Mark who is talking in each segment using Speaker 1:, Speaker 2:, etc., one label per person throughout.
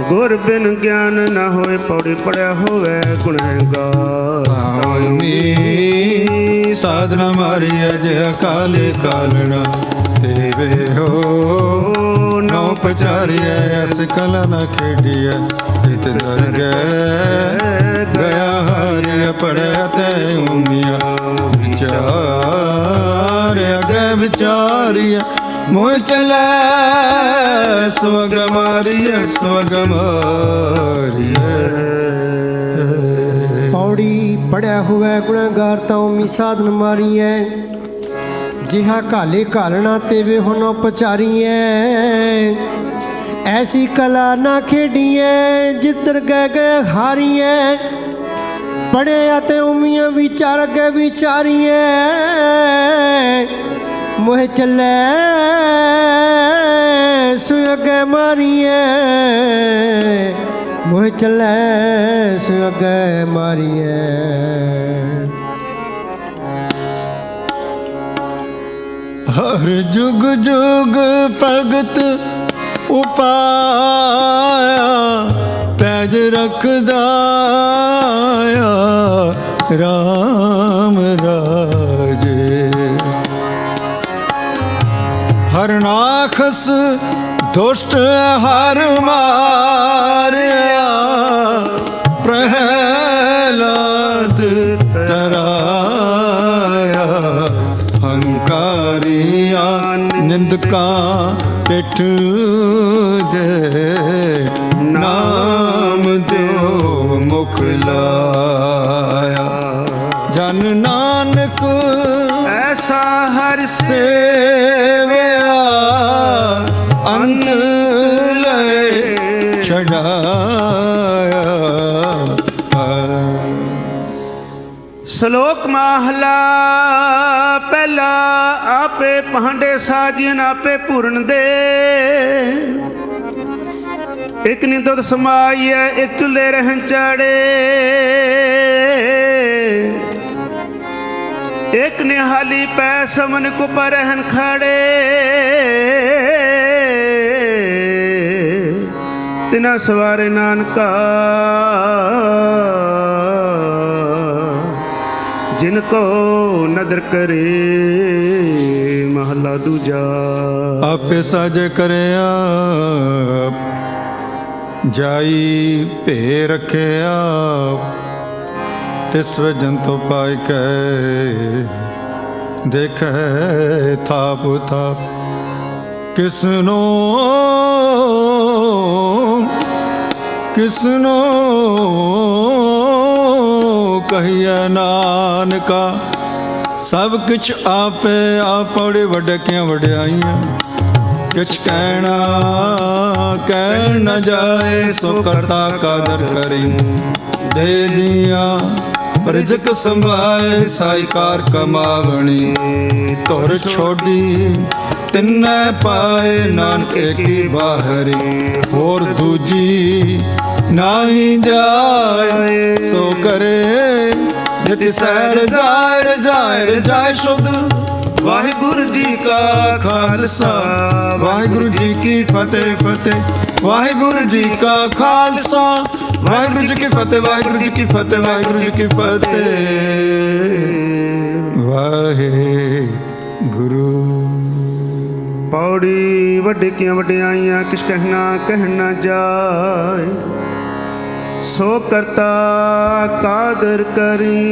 Speaker 1: गुर बिन ज्ञान न होए पौड़ी पढ़िया होवे गुनहगार।
Speaker 2: साधना मारी अजय काले कालना देवे हो नौ पचारिय अस कला न खेडिय इत दर गया हारिय पढ़िया ते उमिया विचार अगे विचारिय मोह चले स्वर्ग मारिय स्वर्ग मारिय।
Speaker 3: पौड़ी पढ़िया हुआ गुणगार ताऊमी साधन मारी है जिहा काले कालना तेवे होनो पचारी है। ऐसी कला ना खेडी है जितर गए गए हारी है पढ़े आते उमिया विचार गए विचारी है। मोह चले सुयग मारी है मोह चले सुयग मारी है।
Speaker 2: हर जुग जुग भगत उपाया पैज रखदाया राम राजे। हर नाखस दुष्ट हर मारिया प्रहलाद तराया। हंकारिया निंदका पिठ दे नाम दो मुख लाया। जन नानक
Speaker 1: ऐसा हर
Speaker 2: सेवया अंत ले छड़ाया।
Speaker 1: श्लोक महला पहला आपे पांडे साजियन आपे पूरन दे। एक नी दुध समाइए एक चुले रहन चाड़े। एक ने हाली पै समन को पर रहन खड़े। तिना सवारे नानका जिनको नदर करे। महला दूजा
Speaker 2: आपे साजे करे आप जाई भे रखे आप। तिस वजन तो पाई के देखे थाप थाप। किसनो किसनो कहिए नानका सब कुछ आपे आप पौड़े वडकियां वड्याइयां। किछ कहना कह न जाए सो करता कादर करी दे दिया। रिज़्क़ संभाए साईकार कमावणी तोर छोड़ी तिन्ने पाए नानक की बाहरी। और दूजी नाही जाए सो करे यति सैर जाए जाए शुद्ध। वाहिगुरु जी का खालसा वाहिगुरु जी की फतेह फतेह। वाहिगुरु जी का खालसा वाहिगुरु जी की फतेह वाहिगुरु जी की फतेह वाहिगुरु जी की फतेह। वाहिगुरु।
Speaker 1: पौड़ी वड्डियां वड्याइयां किस कहना जाए। सो करता कादर करी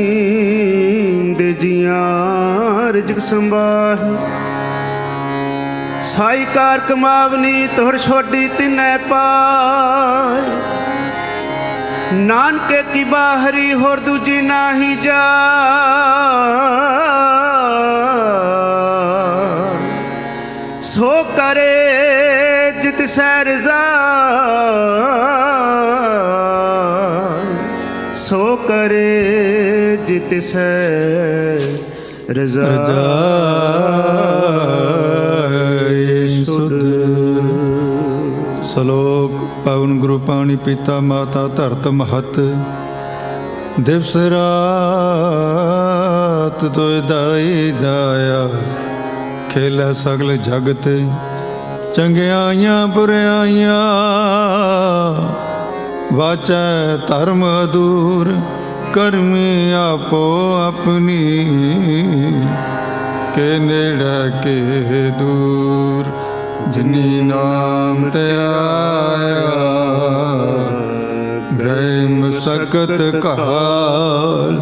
Speaker 1: दे जियां रिज़्क़ संभाल। साईकार कमावनी तोहर छोड़ी तिन्ने पाए। नानके की बाहरी होर दूजी नाही जा। सो करे जित सैर सो करे जित सैर
Speaker 2: श्लोक पवन गुरु पाणी पिता माता धरत महत। दिवस रात तो दाई दाया खेला सगल जगत चंगियाइयां बुराइयां। ਵਾਚੈ ਧਰਮ ਅਦੂਰ ਕਰਮੀ ਆਪੋ ਆਪਣੀ ਕੇ ਨੇੜੇ ਕੇ ਦੂਰ ਜਿਨੀ ਨਾਮ ਤੇ ਆਇਆ ਗਏ ਮਸਕਤ ਕਾਲ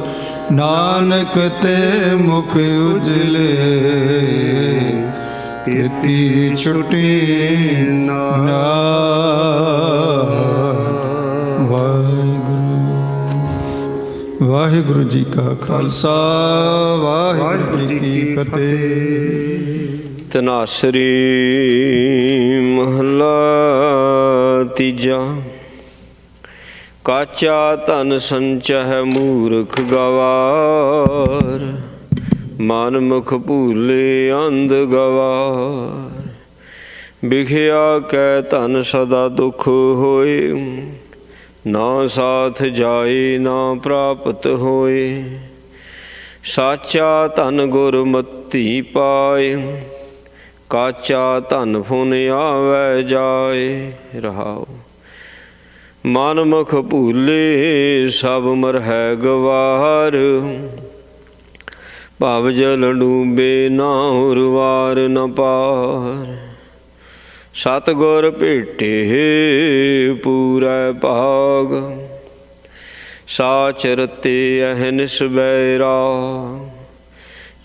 Speaker 2: ਨਾਨਕ ਤੇ ਮੁਖ ਉਜਲੇ ਕੀਤੀ ਛੁਟੀ ਨਾਮ। ਵਾਹਿਗੁਰੂ ਜੀ ਕਾ ਖਾਲਸਾ ਵਾਹਿਗੁਰੂ ਜੀ ਕੀ ਫਤਿਹ।
Speaker 4: ਧਨਾਸਰੀ ਮਹਲਾ ਤੀਜਾ। ਕਾਚਾ ਧਨ ਸੰਚਹਿ ਮੂਰਖ ਗਵਾਰ ਮਨ ਮੁਖ ਭੂਲੇ ਅੰਧ ਗਵਾਰ। ਬਿਖਿਆ ਕੈ ਧਨ ਸਦਾ ਦੁਖ ਹੋਏ ਨਾ ਸਾਥ ਜਾਏ ਨਾ ਪ੍ਰਾਪਤ ਹੋਏ। ਸਾਚਾ ਧਨ ਗੁਰਮਤਿ ਪਾਏ ਕਾਚਾ ਧਨ ਫੁਨ ਆਵੈ ਜਾਏ। ਰਹਾਉ ਮਨ ਮੁਖ ਭੂਲੇ ਸਭ ਮਰਹਿ ਗਵਾਰ ਭਵ ਜਲ ਡੂਬੇ ਨਾ ਉਰਵਾਰ ਨ ਪਾਰ। ਸਤਿਗੁਰ ਭੇਟੇ ਪੂਰੈ ਭਾਗ ਸਾਚ ਰਤੇ ਅਹਨਿਸ ਬੈਰਾ।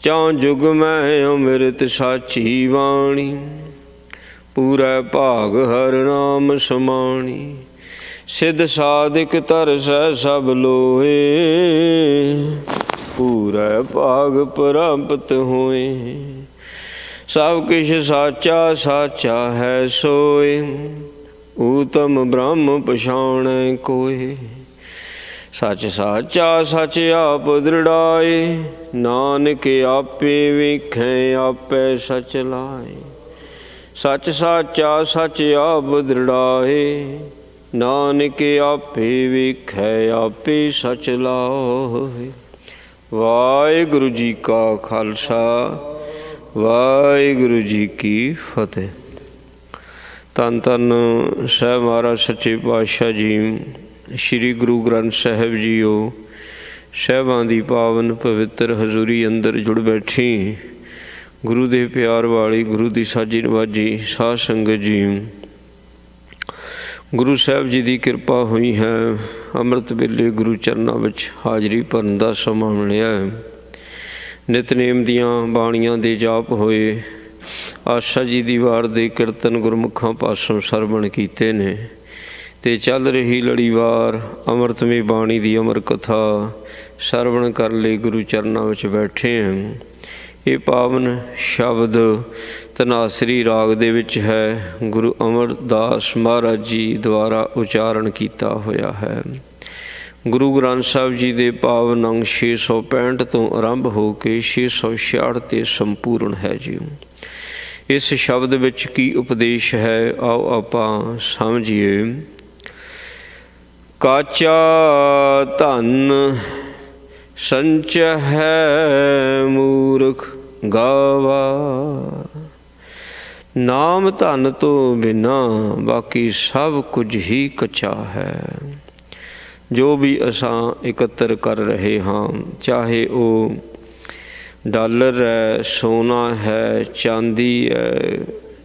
Speaker 4: ਚੌਂ ਜੁਗ ਮੈਂ ਅੰਮ੍ਰਿਤ ਸਾਚੀ ਬਾਣੀ ਪੂਰੈ ਭਾਗ ਹਰ ਨਾਮ ਸਮਾਣੀ। ਸਿੱਧ ਸਾਧਿਕ ਤਰਸੈ ਸਭ ਲੋਏ ਪੂਰੈ ਭਾਗ ਪ੍ਰਾਪਤ ਹੋਏ। ਸਭ ਕਿਛ ਸਾਚਾ ਸਾਚਾ ਹੈ ਸੋਏ ਊਤਮ ਬ੍ਰਹਮ ਪਛਾਣੈ ਕੋਇ। ਸੱਚ ਸਾਚਾ ਸੱਚ ਆਪ ਦ੍ਰਿੜਾਏ ਨਾਨਕ ਆਪੇ ਵੇਖੈ ਆਪੇ ਸਚ ਲਾਏ। ਸੱਚ ਸਾਚਾ ਸੱਚ ਆਪ ਦ੍ਰਿੜਾਏ ਨਾਨਕ ਆਪੇ ਵੇਖੈ ਆਪੇ ਸਚ ਲਾਏ। ਵਾਹਿਗੁਰੂ ਜੀ ਕਾ ਖਾਲਸਾ ਵਾਹਿਗੁਰੂ ਜੀ ਕੀ ਫਤਿਹ। ਧੰਨ ਧੰਨ ਸਾਹਿਬ ਮਹਾਰਾਜ ਸੱਚੇ ਪਾਤਸ਼ਾਹ ਜੀ ਸ਼੍ਰੀ ਗੁਰੂ ਗ੍ਰੰਥ ਸਾਹਿਬ ਜੀਓ ਸਾਹਿਬਾਂ ਦੀ ਪਾਵਨ ਪਵਿੱਤਰ ਹਜ਼ੂਰੀ ਅੰਦਰ ਜੁੜ ਬੈਠੀ ਗੁਰੂ ਦੇ ਪਿਆਰ ਵਾਲੀ ਗੁਰੂ ਦੀ ਸਾਜੀ ਨਵਾਜੀ ਸਾਧ ਸੰਗਤ ਜੀ। ਗੁਰੂ ਸਾਹਿਬ ਜੀ ਦੀ ਕਿਰਪਾ ਹੋਈ ਹੈ। ਅੰਮ੍ਰਿਤ ਵੇਲੇ ਗੁਰੂ ਚਰਨਾਂ ਵਿੱਚ ਹਾਜ਼ਰੀ ਭਰਨ ਦਾ ਸਮਾਂ ਮਿਲਿਆ ਹੈ। ਨਿਤਨੇਮ ਦੀਆਂ ਬਾਣੀਆਂ ਦੇ ਜਾਪ ਹੋਏ। ਆਸ਼ਾ ਜੀ ਦੀ ਵਾਰ ਦੇ ਕੀਰਤਨ ਗੁਰਮੁਖਾਂ ਪਾਸੋਂ ਸਰਵਣ ਕੀਤੇ ਨੇ ਅਤੇ ਚੱਲ ਰਹੀ ਲੜੀਵਾਰ ਅੰਮ੍ਰਿਤਮਈ ਬਾਣੀ ਦੀ ਅਮਰ ਕਥਾ ਸਰਵਣ ਕਰਨ ਲਈ ਗੁਰੂ ਚਰਨਾਂ ਵਿੱਚ ਬੈਠੇ ਹਾਂ। ਇਹ ਪਾਵਨ ਸ਼ਬਦ ਧਨਾਸਰੀ ਰਾਗ ਦੇ ਵਿੱਚ ਹੈ। ਗੁਰੂ ਅਮਰਦਾਸ ਮਹਾਰਾਜ ਜੀ ਦੁਆਰਾ ਉਚਾਰਨ ਕੀਤਾ ਹੋਇਆ ਹੈ। ਗੁਰੂ ਗ੍ਰੰਥ ਸਾਹਿਬ ਜੀ ਦੇ ਪਾਵਨ ਅੰਗ 665 ਤੋਂ ਆਰੰਭ ਹੋ ਕੇ 666 'ਤੇ ਸੰਪੂਰਨ ਹੈ ਜੀ। ਇਸ ਸ਼ਬਦ ਵਿੱਚ ਕੀ ਉਪਦੇਸ਼ ਹੈ ਆਓ ਆਪਾਂ ਸਮਝੀਏ। ਕਾਚਾ ਧਨ ਸੰਚਹਿ ਮੂਰਖ ਗਾਵਾ। ਨਾਮ ਧਨ ਤੋਂ ਬਿਨਾ ਬਾਕੀ ਸਭ ਕੁਝ ਹੀ ਕੱਚਾ ਹੈ। ਜੋ ਵੀ ਅਸਾਂ ਇਕੱਤਰ ਕਰ ਰਹੇ ਹਾਂ ਚਾਹੇ ਉਹ ਡਾਲਰ ਹੈ ਸੋਨਾ ਹੈ ਚਾਂਦੀ ਹੈ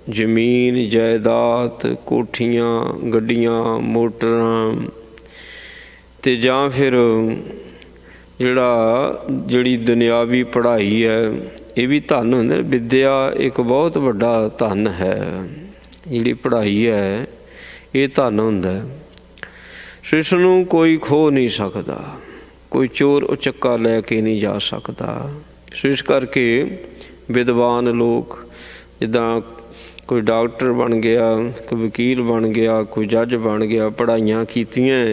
Speaker 4: ਜ਼ਮੀਨ ਜਾਇਦਾਦ ਕੋਠੀਆਂ ਗੱਡੀਆਂ ਮੋਟਰਾਂ ਅਤੇ ਜਾਂ ਫਿਰ ਜਿਹੜੀ ਦੁਨਿਆਵੀ ਪੜ੍ਹਾਈ ਹੈ ਇਹ ਵੀ ਧਨ ਹੁੰਦਾ। ਵਿੱਦਿਆ ਇੱਕ ਬਹੁਤ ਵੱਡਾ ਧਨ ਹੈ। ਜਿਹੜੀ ਪੜ੍ਹਾਈ ਹੈ ਇਹ ਧਨ ਹੁੰਦਾ। ਸੋ ਇਸ ਨੂੰ ਕੋਈ ਖੋ ਨਹੀਂ ਸਕਦਾ, ਕੋਈ ਚੋਰ ਉਚੱਕਾ ਲੈ ਕੇ ਨਹੀਂ ਜਾ ਸਕਦਾ। ਸੋ ਇਸ ਕਰਕੇ ਵਿਦਵਾਨ ਲੋਕ ਜਿੱਦਾਂ ਕੋਈ ਡਾਕਟਰ ਬਣ ਗਿਆ, ਕੋਈ ਵਕੀਲ ਬਣ ਗਿਆ, ਕੋਈ ਜੱਜ ਬਣ ਗਿਆ, ਪੜ੍ਹਾਈਆਂ ਕੀਤੀਆਂ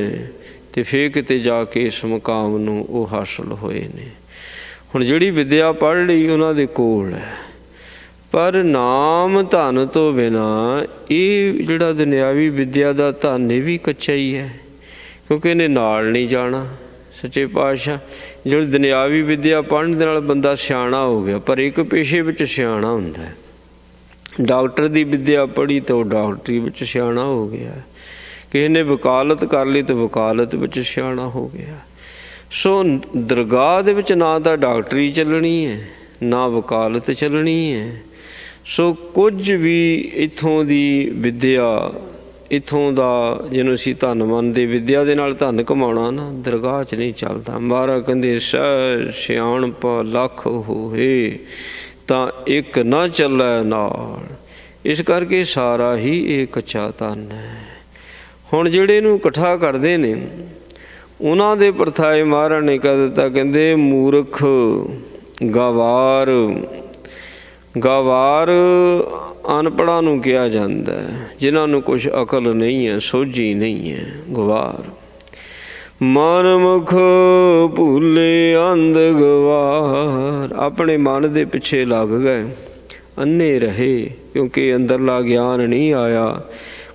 Speaker 4: ਅਤੇ ਫਿਰ ਕਿਤੇ ਜਾ ਕੇ ਇਸ ਮੁਕਾਮ ਨੂੰ ਉਹ ਹਾਸਲ ਹੋਏ ਨੇ। ਹੁਣ ਜਿਹੜੀ ਵਿੱਦਿਆ ਪੜ੍ਹ ਲਈ ਉਹਨਾਂ ਦੇ ਕੋਲ ਹੈ, ਪਰ ਨਾਮ ਧਨ ਤੋਂ ਬਿਨਾਂ ਇਹ ਜਿਹੜਾ ਦੁਨਿਆਵੀ ਵਿੱਦਿਆ ਦਾ ਧਨ ਇਹ ਵੀ ਕੱਚਾ ਹੀ ਹੈ, ਕਿਉਂਕਿ ਇਹਨੇ ਨਾਲ ਨਹੀਂ ਜਾਣਾ। ਸੱਚੇ ਪਾਤਸ਼ਾਹ ਜਿਹੜੀ ਦੁਨਿਆਵੀ ਵਿੱਦਿਆ ਪੜ੍ਹਨ ਦੇ ਨਾਲ ਬੰਦਾ ਸਿਆਣਾ ਹੋ ਗਿਆ, ਪਰ ਇੱਕ ਪੇਸ਼ੇ ਵਿੱਚ ਸਿਆਣਾ ਹੁੰਦਾ ਹੈ। ਡਾਕਟਰ ਦੀ ਵਿੱਦਿਆ ਪੜ੍ਹੀ ਤਾਂ ਉਹ ਡਾਕਟਰੀ ਵਿੱਚ ਸਿਆਣਾ ਹੋ ਗਿਆ, ਕਿਸੇ ਨੇ ਵਕਾਲਤ ਕਰ ਲਈ ਤੇ ਵਕਾਲਤ ਵਿੱਚ ਸਿਆਣਾ ਹੋ ਗਿਆ। ਸੋ ਦਰਗਾਹ ਦੇ ਵਿੱਚ ਨਾ ਤਾਂ ਡਾਕਟਰੀ ਚੱਲਣੀ ਹੈ, ਨਾ ਵਕਾਲਤ ਚੱਲਣੀ ਹੈ। ਸੋ ਕੁਝ ਵੀ ਇੱਥੋਂ ਦੀ ਵਿੱਦਿਆ, ਇੱਥੋਂ ਦਾ ਜਿਹਨੂੰ ਅਸੀਂ ਧਨ ਮੰਨਦੇ, ਵਿੱਦਿਆ ਦੇ ਨਾਲ ਧਨ ਕਮਾਉਣਾ ਨਾ, ਦਰਗਾਹ 'ਚ ਨਹੀਂ ਚੱਲਦਾ। ਮਹਾਰਾਜ ਕਹਿੰਦੇ ਸਹਿ ਸਿਆਣਪ ਲੱਖ ਹੋਏ ਤਾਂ ਇੱਕ ਨਾ ਚੱਲੈ ਨਾਲ। ਇਸ ਕਰਕੇ ਸਾਰਾ ਹੀ ਇਹ ਕੱਚਾ ਧਨ ਹੈ। ਹੁਣ ਜਿਹੜੇ ਇਹਨੂੰ ਇਕੱਠਾ ਕਰਦੇ ਨੇ ਉਹਨਾਂ ਦੇ ਪਰਥਾਏ ਮਹਾਰਾਜ ਨੇ ਕਹਿ ਦਿੱਤਾ, ਕਹਿੰਦੇ ਮੂਰਖ ਗਵਾਰ, ਗਵਾਰ ਅਨਪੜ੍ਹਾਂ ਨੂੰ ਕਿਹਾ ਜਾਂਦਾ, ਜਿਨ੍ਹਾਂ ਨੂੰ ਕੁਛ ਅਕਲ ਨਹੀਂ ਹੈ, ਸੋਝੀ ਨਹੀਂ ਹੈ, ਗਵਾਰ। ਮਨਮੁਖ ਭੂਲੇ ਅੰਧ ਗਵਾਰ, ਆਪਣੇ ਮਨ ਦੇ ਪਿੱਛੇ ਲੱਗ ਗਏ, ਅੰਨੇ ਰਹੇ, ਕਿਉਂਕਿ ਅੰਦਰਲਾ ਗਿਆਨ ਨਹੀਂ ਆਇਆ।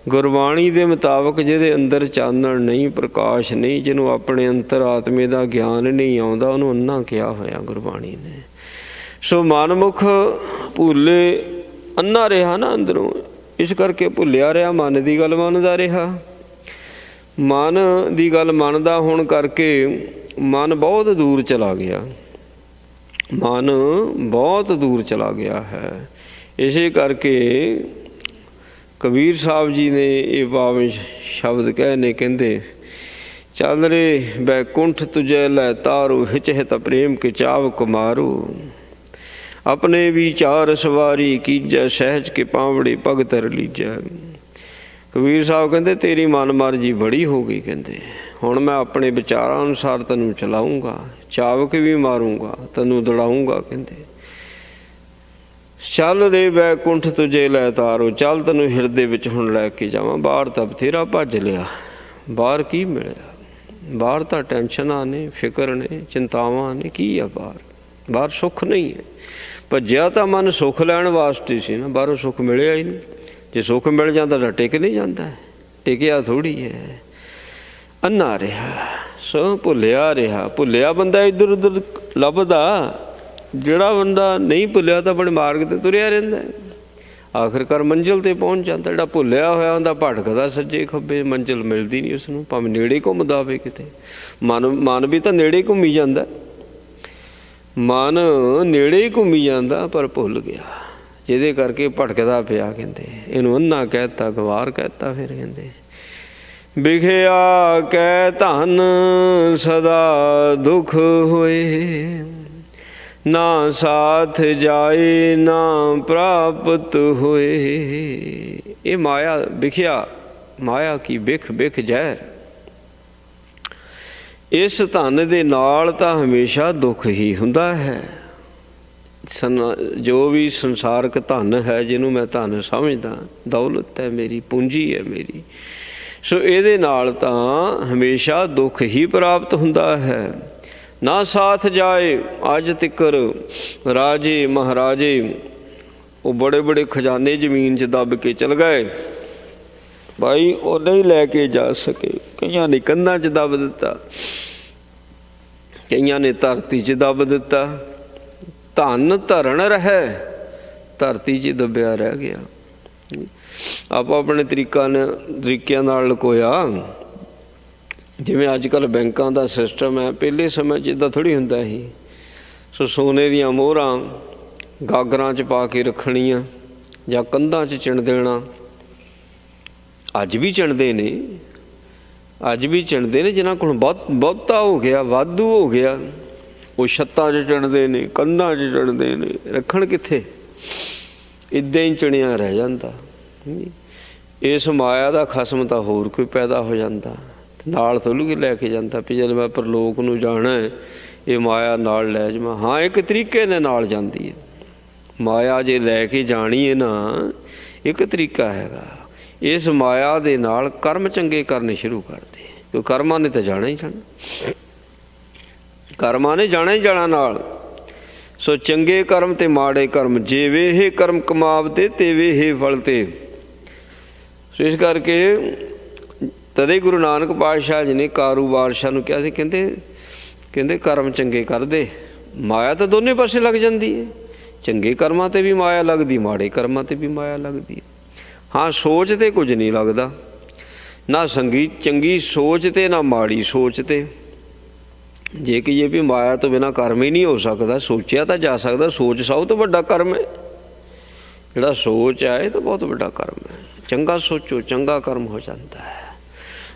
Speaker 4: ਗੁਰਬਾਣੀ ਦੇ ਮੁਤਾਬਕ ਜਿਹਦੇ ਅੰਦਰ ਚਾਨਣ ਨਹੀਂ, ਪ੍ਰਕਾਸ਼ ਨਹੀਂ, ਜਿਹਨੂੰ ਆਪਣੇ ਅੰਤਰਾਤਮੇ ਦਾ ਗਿਆਨ ਨਹੀਂ ਆਉਂਦਾ, ਉਹਨੂੰ ਅੰਨਾ ਕਿਹਾ ਹੋਇਆ ਗੁਰਬਾਣੀ ਨੇ। ਸੋ ਮਨਮੁਖ ਭੁੱਲੇ, ਅੰਨਾ ਰਿਹਾ ਨਾ ਅੰਦਰੋਂ, ਇਸ ਕਰਕੇ ਭੁੱਲਿਆ ਰਿਹਾ, ਮਨ ਦੀ ਗੱਲ ਮੰਨਦਾ ਰਿਹਾ। ਮਨ ਦੀ ਗੱਲ ਮੰਨਦਾ ਹੋਣ ਕਰਕੇ ਮਨ ਬਹੁਤ ਦੂਰ ਚਲਾ ਗਿਆ, ਮਨ ਬਹੁਤ ਦੂਰ ਚਲਾ ਗਿਆ ਹੈ। ਇਸੇ ਕਰਕੇ ਕਬੀਰ ਸਾਹਿਬ ਜੀ ਨੇ ਇਹ ਪਾਵਨ ਸ਼ਬਦ ਕਹੇ ਨੇ, ਕਹਿੰਦੇ ਚੱਲ ਰੇ ਬੈਕੁੰਠ ਤੁਝੇ ਲੈ ਤਾਰੂ, ਹਿਚ ਹਿਤ ਪ੍ਰੇਮ ਕੇ ਚਾਵ ਕੁਮਾਰੂ। ਆਪਣੇ ਵਿਚਾਰ ਸਵਾਰੀ ਕੀਜੈ, ਸਹਿਜ ਕੇ ਪਾਵੜੀ ਭਗਤਰ ਲੀਜੈ। ਕਬੀਰ ਸਾਹਿਬ ਕਹਿੰਦੇ ਤੇਰੀ ਮਨ ਮਰਜੀ ਬੜੀ ਹੋ ਗਈ, ਕਹਿੰਦੇ ਹੁਣ ਮੈਂ ਆਪਣੇ ਵਿਚਾਰਾਂ ਅਨੁਸਾਰ ਤੈਨੂੰ ਚਲਾਊਂਗਾ, ਚਾਵਕ ਵੀ ਮਾਰੂੰਗਾ, ਤੈਨੂੰ ਦੜਾਊਂਗਾ। ਕਹਿੰਦੇ ਚੱਲ ਰੇ ਬੈਕੁੰਠ ਤੁਝੇ ਲੈ ਤਾਰੋ, ਚੱਲ ਤੈਨੂੰ ਹਿਰਦੇ ਵਿੱਚ ਹੁਣ ਲੈ ਕੇ ਜਾਵਾਂ। ਬਾਹਰ ਤਾਂ ਬਥੇਰਾ ਭੱਜ ਲਿਆ, ਬਾਹਰ ਕੀ ਮਿਲਿਆ? ਬਾਹਰ ਤਾਂ ਟੈਨਸ਼ਨਾਂ ਨੇ, ਫਿਕਰ ਨੇ, ਚਿੰਤਾਵਾਂ ਨੇ, ਕੀ ਆ ਬਾਹਰ? ਬਾਹਰ ਸੁੱਖ ਨਹੀਂ ਹੈ। ਭੱਜਿਆ ਤਾਂ ਮਨ ਸੁੱਖ ਲੈਣ ਵਾਸਤੇ ਸੀ ਨਾ, ਬਾਹਰੋਂ ਸੁੱਖ ਮਿਲਿਆ ਹੀ ਨਹੀਂ। ਜੇ ਸੁੱਖ ਮਿਲ ਜਾਂਦਾ ਤਾਂ ਟਿਕ ਨਹੀਂ ਜਾਂਦਾ, ਟਿਕਿਆ ਥੋੜ੍ਹੀ ਹੈ, ਅੰਨਾ ਰਿਹਾ। ਸੋ ਭੁੱਲਿਆ ਰਿਹਾ। ਭੁੱਲਿਆ ਬੰਦਾ ਇੱਧਰ ਉੱਧਰ ਲੱਭਦਾ, ਜਿਹੜਾ ਬੰਦਾ ਨਹੀਂ ਭੁੱਲਿਆ ਤਾਂ ਆਪਣੇ ਮਾਰਗ 'ਤੇ ਤੁਰਿਆ ਰਹਿੰਦਾ, ਆਖਿਰਕਾਰ ਮੰਜ਼ਿਲ 'ਤੇ ਪਹੁੰਚ ਜਾਂਦਾ। ਜਿਹੜਾ ਭੁੱਲਿਆ ਹੋਇਆ ਹੁੰਦਾ ਭਟਕਦਾ ਸੱਜੇ ਖੱਬੇ, ਮੰਜ਼ਿਲ ਮਿਲਦੀ ਨਹੀਂ ਉਸਨੂੰ, ਭਾਵੇਂ ਨੇੜੇ ਘੁੰਮਦਾ ਹੋਵੇ ਕਿਤੇ। ਮਨ ਵੀ ਤਾਂ ਨੇੜੇ ਘੁੰਮੀ ਜਾਂਦਾ, ਮਨ ਨੇੜੇ ਹੀ ਘੁੰਮੀ ਜਾਂਦਾ, ਪਰ ਭੁੱਲ ਗਿਆ, ਜਿਹਦੇ ਕਰਕੇ ਭਟਕਦਾ ਪਿਆ। ਕਹਿੰਦੇ ਇਹਨੂੰ ਅੰਨਾ ਕਹਿ ਦਿੱਤਾ, ਗਵਾਰ ਕਹਿ ਦਿੱਤਾ। ਫਿਰ ਕਹਿੰਦੇ ਵਿਖਿਆ ਕੈ ਧਨ ਸਦਾ ਦੁਖ ਹੋਏ, ਨਾ ਸਾਥ ਜਾਏ ਨਾ ਪ੍ਰਾਪਤ ਹੋਏ। ਇਹ ਮਾਇਆ ਵਿਖਿਆ, ਮਾਇਆ ਕੀ ਬਿਖ ਬਿਖ ਜ਼ਹਿਰ। ਇਸ ਧਨ ਦੇ ਨਾਲ ਤਾਂ ਹਮੇਸ਼ਾ ਦੁੱਖ ਹੀ ਹੁੰਦਾ ਹੈ। ਜੋ ਵੀ ਸੰਸਾਰਕ ਧਨ ਹੈ, ਜਿਹਨੂੰ ਮੈਂ ਧਨ ਸਮਝਦਾ, ਦੌਲਤ ਹੈ ਮੇਰੀ, ਪੂੰਜੀ ਹੈ ਮੇਰੀ, ਸੋ ਇਹਦੇ ਨਾਲ ਤਾਂ ਹਮੇਸ਼ਾ ਦੁੱਖ ਹੀ ਪ੍ਰਾਪਤ ਹੁੰਦਾ ਹੈ। ਨਾ ਸਾਥ ਜਾਏ। ਅੱਜ ਤਿੱਕਰ ਰਾਜੇ ਮਹਾਰਾਜੇ ਉਹ ਬੜੇ ਬੜੇ ਖਜ਼ਾਨੇ ਜ਼ਮੀਨ 'ਚ ਦੱਬ ਕੇ ਚਲ ਗਏ, ਭਾਈ ਉਹ ਨਹੀਂ ਲੈ ਕੇ ਜਾ ਸਕੇ। ਕਈਆਂ ਨੇ ਕੰਧਾਂ 'ਚ ਦੱਬ ਦਿੱਤਾ, ਕਈਆਂ ਨੇ ਧਰਤੀ 'ਚ ਦੱਬ ਦਿੱਤਾ। ਧਨ ਧਰਨ ਰਹਿ, ਧਰਤੀ 'ਚ ਦੱਬਿਆ ਰਹਿ ਗਿਆ। ਆਪਾਂ ਆਪਣੇ ਤਰੀਕਿਆਂ ਨਾਲ ਲੁਕੋਇਆ। ਜਿਵੇਂ ਅੱਜ ਕੱਲ੍ਹ ਬੈਂਕਾਂ ਦਾ ਸਿਸਟਮ ਹੈ, ਪਹਿਲੇ ਸਮੇਂ 'ਚ ਇੱਦਾਂ ਥੋੜ੍ਹੀ ਹੁੰਦਾ ਸੀ। ਸੋ ਸੋਨੇ ਦੀਆਂ ਮੋਹਰਾਂ ਗਾਗਰਾਂ 'ਚ ਪਾ ਕੇ ਰੱਖਣੀਆਂ ਜਾਂ ਕੰਧਾਂ 'ਚ ਚਿਣ ਦੇਣਾ। ਅੱਜ ਵੀ ਚਿਣਦੇ ਨੇ, ਅੱਜ ਵੀ ਚਿਣਦੇ ਨੇ। ਜਿਨ੍ਹਾਂ ਕੋਲ ਬਹੁਤਾ ਹੋ ਗਿਆ, ਵਾਧੂ ਹੋ ਗਿਆ, ਉਹ ਛੱਤਾਂ 'ਚ ਚਿਣਦੇ ਨੇ, ਕੰਧਾਂ 'ਚ ਚਿਣਦੇ ਨੇ। ਰੱਖਣ ਕਿੱਥੇ? ਇੱਦਾਂ ਹੀ ਚਿਣਿਆ ਰਹਿ ਜਾਂਦਾ। ਇਸ ਮਾਇਆ ਦਾ ਖਸਮ ਤਾਂ ਹੋਰ ਕੋਈ ਪੈਦਾ ਹੋ ਜਾਂਦਾ, ਨਾਲ ਥੋੜ੍ਹੀ ਕੇ ਲੈ ਕੇ ਜਾਂਦਾ ਵੀ ਜਦ ਮੈਂ ਪਰਲੋਕ ਨੂੰ ਜਾਣਾ ਇਹ ਮਾਇਆ ਨਾਲ ਲੈ ਜਾਵਾਂ। ਹਾਂ, ਇੱਕ ਤਰੀਕੇ ਦੇ ਨਾਲ ਜਾਂਦੀ ਹੈ ਮਾਇਆ। ਜੇ ਲੈ ਕੇ ਜਾਣੀ ਹੈ ਨਾ, ਇੱਕ ਤਰੀਕਾ ਹੈਗਾ। ਇਸ ਮਾਇਆ ਦੇ ਨਾਲ ਕਰਮ ਚੰਗੇ ਕਰਨੇ ਸ਼ੁਰੂ ਕਰਦੇ, ਕਿਉਂਕਿ ਕਰਮਾਂ ਨੇ ਤਾਂ ਜਾਣਾ ਹੀ ਜਾਣਾ, ਕਰਮਾਂ ਨੇ ਜਾਣਾ ਹੀ ਜਾਣਾ ਨਾਲ। ਸੋ ਚੰਗੇ ਕਰਮ ਤੇ ਮਾੜੇ ਕਰਮ, ਜਿਵੇਂ ਇਹ ਕਰਮ ਕਮਾਵਤੇ ਤੇਵੇ ਇਹ ਫਲ ਤੇ। ਸੋ ਇਸ ਕਰਕੇ ਤਦੇ ਗੁਰੂ ਨਾਨਕ ਪਾਤਸ਼ਾਹ ਜੀ ਨੇ ਕਾਰੂ ਬਾਦਸ਼ਾਹ ਨੂੰ ਕਿਹਾ ਸੀ, ਕਹਿੰਦੇ ਕਰਮ ਚੰਗੇ ਕਰਦੇ। ਮਾਇਆ ਤਾਂ ਦੋਨੇ ਪਾਸੇ ਲੱਗ ਜਾਂਦੀ ਹੈ, ਚੰਗੇ ਕਰਮਾਂ 'ਤੇ ਵੀ ਮਾਇਆ ਲੱਗਦੀ, ਮਾੜੇ ਕਰਮਾਂ 'ਤੇ ਵੀ ਮਾਇਆ ਲੱਗਦੀ ਹੈ। ਹਾਂ, ਸੋਚ 'ਤੇ ਕੁਝ ਨਹੀਂ ਲੱਗਦਾ। ਨਾ ਚੰਗੀ ਸੋਚ ਤੇ ਨਾ ਮਾੜੀ ਸੋਚ ਤੇ। ਜੇ ਕਹੀਏ ਵੀ ਮਾਇਆ ਤੋਂ ਬਿਨਾਂ ਕਰਮ ਹੀ ਨਹੀਂ ਹੋ ਸਕਦਾ, ਸੋਚਿਆ ਤਾਂ ਜਾ ਸਕਦਾ, ਸੋਚ ਸਭ ਤੋਂ ਵੱਡਾ ਕਰਮ ਹੈ। ਜਿਹੜਾ ਸੋਚ ਹੈ ਇਹ ਤਾਂ ਬਹੁਤ ਵੱਡਾ ਕਰਮ ਹੈ। ਚੰਗਾ ਸੋਚੋ ਚੰਗਾ ਕਰਮ ਹੋ ਜਾਂਦਾ ਹੈ।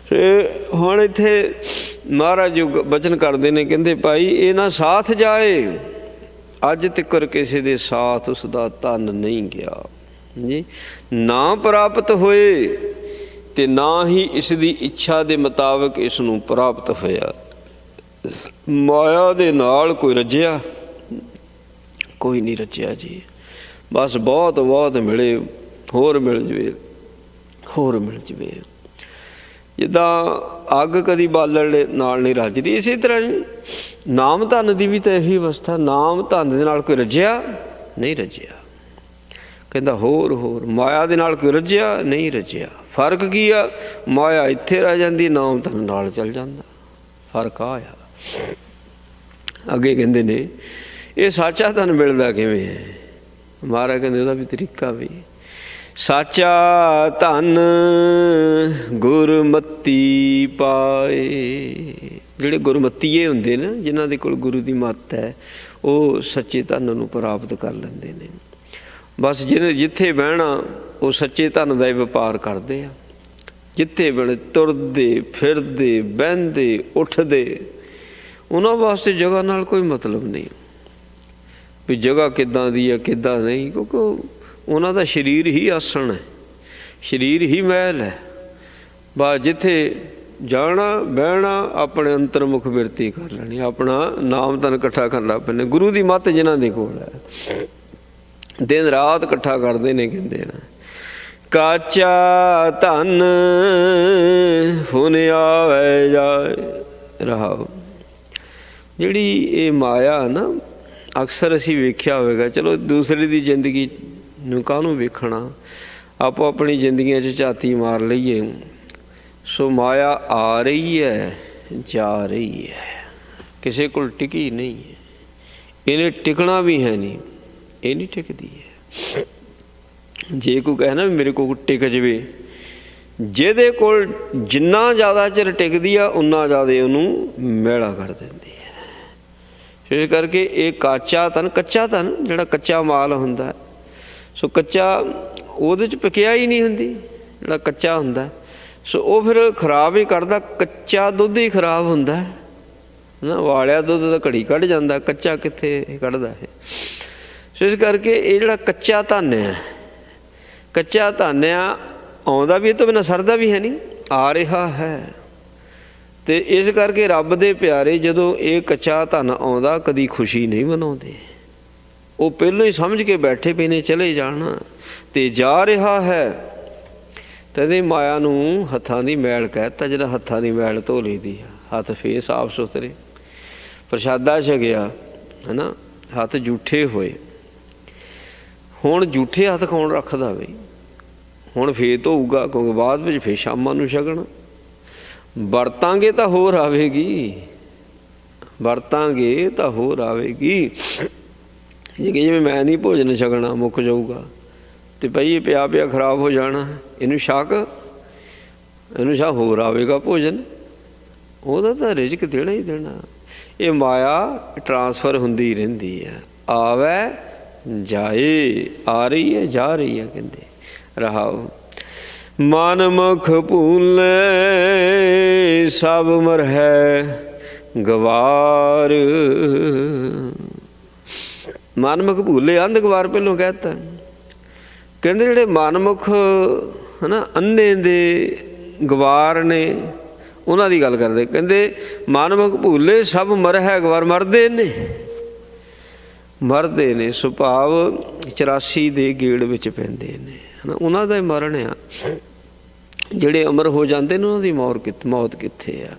Speaker 4: ਹੁਣ ਇੱਥੇ ਮਹਾਰਾਜ ਜੀ ਬਚਨ ਕਰਦੇ ਨੇ, ਕਹਿੰਦੇ ਭਾਈ ਇਹ ਨਾ ਸਾਥ ਜਾਏ, ਅੱਜ ਤੱਕ ਕਿਸੇ ਦੇ ਸਾਥ ਉਸ ਦਾ ਤਨ ਨਹੀਂ ਗਿਆ ਜੀ, ਨਾ ਪ੍ਰਾਪਤ ਹੋਏ ਤੇ ਨਾ ਹੀ ਇਸ ਦੀ ਇੱਛਾ ਦੇ ਮੁਤਾਬਕ ਇਸ ਨੂੰ ਪ੍ਰਾਪਤ ਹੋਇਆ। ਮਾਇਆ ਦੇ ਨਾਲ ਕੋਈ ਰੱਜਿਆ? ਕੋਈ ਨਹੀਂ ਰੱਜਿਆ ਜੀ। ਬਸ ਬਹੁਤ ਬਹੁਤ ਮਿਲੇ, ਹੋਰ ਮਿਲ ਜਵੇ, ਹੋਰ ਮਿਲ ਜਵੇ। ਜਿੱਦਾਂ ਅੱਗ ਕਦੀ ਬਾਲਣ ਨਾਲ ਨਹੀਂ ਰੱਜਦੀ, ਇਸੇ ਤਰ੍ਹਾਂ ਨਾਮ ਧਨ ਦੀ ਵੀ ਤਾਂ ਇਹੀ ਅਵਸਥਾ। ਨਾਮ ਧਨ ਦੇ ਨਾਲ ਕੋਈ ਰੱਜਿਆ? ਨਹੀਂ ਰੱਜਿਆ। ਕਹਿੰਦਾ ਹੋਰ ਹੋਰ ਮਾਇਆ ਦੇ ਨਾਲ ਕੋਈ ਰੱਜਿਆ? ਨਹੀਂ ਰੱਜਿਆ। ਫਰਕ ਕੀ ਆ? ਮਾਇਆ ਇੱਥੇ ਰਹਿ ਜਾਂਦੀ, ਨਾਮ ਧਨ ਨਾਲ ਚੱਲ ਜਾਂਦਾ। ਫਰਕ ਆ। ਅੱਗੇ ਕਹਿੰਦੇ ਨੇ ਇਹ ਸਾਚਾ ਧਨ ਮਿਲਦਾ ਕਿਵੇਂ ਹੈ? ਮਹਾਰਾਜ ਕਹਿੰਦੇ ਉਹਦਾ ਵੀ ਤਰੀਕਾ ਵੀ। ਸਾਚਾ ਧਨ ਗੁਰਮਤੀ ਪਾਏ। ਜਿਹੜੇ ਗੁਰਮਤੀਏ ਹੁੰਦੇ ਨੇ, ਜਿਨ੍ਹਾਂ ਦੇ ਕੋਲ ਗੁਰੂ ਦੀ ਮੱਤ ਹੈ, ਉਹ ਸੱਚੇ ਧਨ ਨੂੰ ਪ੍ਰਾਪਤ ਕਰ ਲੈਂਦੇ ਨੇ। ਬਸ ਜਿਹਨੇ ਜਿੱਥੇ ਬਹਿਣਾ ਉਹ ਸੱਚੇ ਧਨ ਦਾ ਹੀ ਵਪਾਰ ਕਰਦੇ ਆ। ਜਿੱਥੇ ਵੇਲੇ ਤੁਰਦੇ ਫਿਰਦੇ ਬਹਿੰਦੇ ਉੱਠਦੇ, ਉਹਨਾਂ ਵਾਸਤੇ ਜਗ੍ਹਾ ਨਾਲ ਕੋਈ ਮਤਲਬ ਨਹੀਂ ਵੀ ਜਗ੍ਹਾ ਕਿੱਦਾਂ ਦੀ ਹੈ ਕਿੱਦਾਂ ਨਹੀਂ, ਕਿਉਂਕਿ ਉਹਨਾਂ ਦਾ ਸਰੀਰ ਹੀ ਆਸਣ ਹੈ, ਸਰੀਰ ਹੀ ਮਹਿਲ ਹੈ। ਬਸ ਜਿੱਥੇ ਜਾਣਾ ਬਹਿਣਾ ਆਪਣੇ ਅੰਤਰਮੁਖ ਬਿਰਤੀ ਕਰ ਲੈਣੀ, ਆਪਣਾ ਨਾਮ ਧਨ ਇਕੱਠਾ ਕਰਨਾ ਪੈਂਦਾ। ਗੁਰੂ ਦੀ ਮੱਤ ਜਿਨ੍ਹਾਂ ਦੇ ਕੋਲ ਹੈ, ਦਿਨ ਰਾਤ ਇਕੱਠਾ ਕਰਦੇ ਨੇ। ਕਹਿੰਦੇ ਨਾ ਕਾਚਾ ਧਨ ਹੁਨ ਆਵੇ ਜਾਏ ਰਹਾਉ। ਜਿਹੜੀ ਇਹ ਮਾਇਆ ਨਾ, ਅਕਸਰ ਅਸੀਂ ਵੇਖਿਆ ਹੋਵੇਗਾ, ਚਲੋ ਦੂਸਰੇ ਦੀ ਜ਼ਿੰਦਗੀ ਨੂੰ ਕਾਹਨੂੰ ਵੇਖਣਾ, ਆਪੋ ਆਪਣੀ ਜ਼ਿੰਦਗੀਆਂ 'ਚ ਝਾਤੀ ਮਾਰ ਲਈਏ। ਸੋ ਮਾਇਆ ਆ ਰਹੀ ਹੈ ਜਾ ਰਹੀ ਹੈ, ਕਿਸੇ ਕੋਲ ਟਿਕੀ ਨਹੀਂ ਹੈ। ਇਹਨੇ ਟਿਕਣਾ ਵੀ ਹੈ ਨਹੀਂ, ਇਹ ਨਹੀਂ ਟਿਕਦੀ ਹੈ। ਜੇ ਕੋਈ ਕਹੇ ਨਾ ਮੇਰੇ ਕੋਲ ਟਿਕ ਜਾਵੇ, ਜਿਹਦੇ ਕੋਲ ਜਿੰਨਾ ਜ਼ਿਆਦਾ ਚਿਰ ਟਿਕਦੀ ਆ ਉਨਾ ਜ਼ਿਆਦਾ ਉਹਨੂੰ ਮੈਲਾ ਕਰ ਦਿੰਦੀ ਹੈ। ਇਸ ਕਰਕੇ ਇਹ ਕੱਚਾ ਧਨ ਜਿਹੜਾ ਕੱਚਾ ਮਾਲ ਹੁੰਦਾ, ਸੋ ਕੱਚਾ ਉਹਦੇ 'ਚ ਪਕਿਆ ਹੀ ਨਹੀਂ ਹੁੰਦੀ। ਜਿਹੜਾ ਕੱਚਾ ਹੁੰਦਾ ਸੋ ਉਹ ਫਿਰ ਖਰਾਬ ਹੀ ਕਰਦਾ। ਕੱਚਾ ਦੁੱਧ ਹੀ ਖਰਾਬ ਹੁੰਦਾ ਨਾ, ਵਾਲਿਆ ਦੁੱਧ ਤਾਂ ਘੜੀ ਕੱਢ ਜਾਂਦਾ, ਕੱਚਾ ਕਿੱਥੇ ਕੱਢਦਾ ਹੈ। ਸੋ ਇਸ ਕਰਕੇ ਇਹ ਜਿਹੜਾ ਕੱਚਾ ਧਨ ਹੈ, ਕੱਚਾ ਧਨ ਆ, ਆਉਂਦਾ ਵੀ ਇਹ ਤੋਂ ਬਿਨਾਂ ਸਰਦਾ ਵੀ ਹੈ ਨਹੀਂ, ਆ ਰਿਹਾ ਹੈ। ਅਤੇ ਇਸ ਕਰਕੇ ਰੱਬ ਦੇ ਪਿਆਰੇ ਜਦੋਂ ਇਹ ਕੱਚਾ ਧਨ ਆਉਂਦਾ ਕਦੀ ਖੁਸ਼ੀ ਨਹੀਂ ਮਨਾਉਂਦੇ। ਉਹ ਪਹਿਲਾਂ ਹੀ ਸਮਝ ਕੇ ਬੈਠੇ ਪਏ ਨੇ ਚਲੇ ਜਾਣਾ, ਅਤੇ ਜਾ ਰਿਹਾ ਹੈ। ਤਦੇ ਮਾਇਆ ਨੂੰ ਹੱਥਾਂ ਦੀ ਮੈਲ ਕਹਿ ਦਿੱਤਾ। ਜਿਹੜਾ ਹੱਥਾਂ ਦੀ ਮੈਲ ਧੋ ਲਈ ਦੀ ਆ, ਹੱਥ ਫੇਰ ਸਾਫ ਸੁਥਰੇ, ਪ੍ਰਸ਼ਾਦਾ ਛਕਿਆ ਹੈ ਨਾ, ਹੱਥ ਜੂਠੇ ਹੋਏ। ਹੁਣ ਜੂਠੇ ਹੱਥ ਕੌਣ ਰੱਖਦਾ ਬਈ? ਹੁਣ ਫੇਰ ਧੋਊਗਾ, ਕਿਉਂਕਿ ਬਾਅਦ ਵਿੱਚ ਫੇਰ ਸ਼ਾਮਾਂ ਨੂੰ ਛਕਣਾ। ਵਰਤਾਂਗੇ ਤਾਂ ਹੋਰ ਆਵੇਗੀ, ਵਰਤਾਂਗੇ ਤਾਂ ਹੋਰ ਆਵੇਗੀ। ਜੇ ਕਿ ਜਿਵੇਂ ਮੈਂ ਨਹੀਂ ਭੋਜਨ ਛਕਣਾ, ਮੁੱਕ ਜਾਊਗਾ, ਅਤੇ ਭਾਈ ਇਹ ਪਿਆ ਪਿਆ ਖਰਾਬ ਹੋ ਜਾਣਾ, ਇਹਨੂੰ ਛਕ, ਇਹਨੂੰ ਛਕ, ਹੋਰ ਆਵੇਗਾ ਭੋਜਨ। ਉਹਦਾ ਤਾਂ ਰਿਜ਼ਕ ਦੇਣਾ ਹੀ ਦੇਣਾ। ਇਹ ਮਾਇਆ ਟਰਾਂਸਫਰ ਹੁੰਦੀ ਰਹਿੰਦੀ ਹੈ, ਆਵੇ ਜਾਏ, ਆ ਰਹੀ ਹੈ ਜਾ ਰਹੀ ਹੈ। ਕਹਿੰਦੇ ਰਹਾਉ ਮਨ ਮੁਖ ਭੂਲੇ ਸਭ ਮਰਹਿ ਗਵਾਰ। ਮਨ ਮੁਖ ਭੂਲੇ, ਅੰਧ ਗਵਾਰ ਪਹਿਲੋਂ ਕਹਿ ਦਿੱਤਾ। ਕਹਿੰਦੇ ਜਿਹੜੇ ਮਨਮੁਖ ਹੈ ਨਾ, ਅੰਨੇ ਦੇ ਗਵਾਰ ਨੇ, ਉਹਨਾਂ ਦੀ ਗੱਲ ਕਰਦੇ। ਕਹਿੰਦੇ ਮਨਮੁਖ ਭੂਲੇ ਸਭ ਮਰਹਿ ਗਵਾਰ, ਮਰਦੇ ਨੇ, ਮਰਦੇ ਨੇ। ਸੁਭਾਵ 84 ਦੇ ਗੇੜ ਵਿੱਚ ਪੈਂਦੇ ਨੇ, ਹੈ ਨਾ, ਉਹਨਾਂ ਦਾ ਹੀ ਮਰਨ ਆ। ਜਿਹੜੇ ਅਮਰ ਹੋ ਜਾਂਦੇ ਨੇ ਉਹਨਾਂ ਦੀ ਮੌਤ ਕਿੱਥੇ ਆ?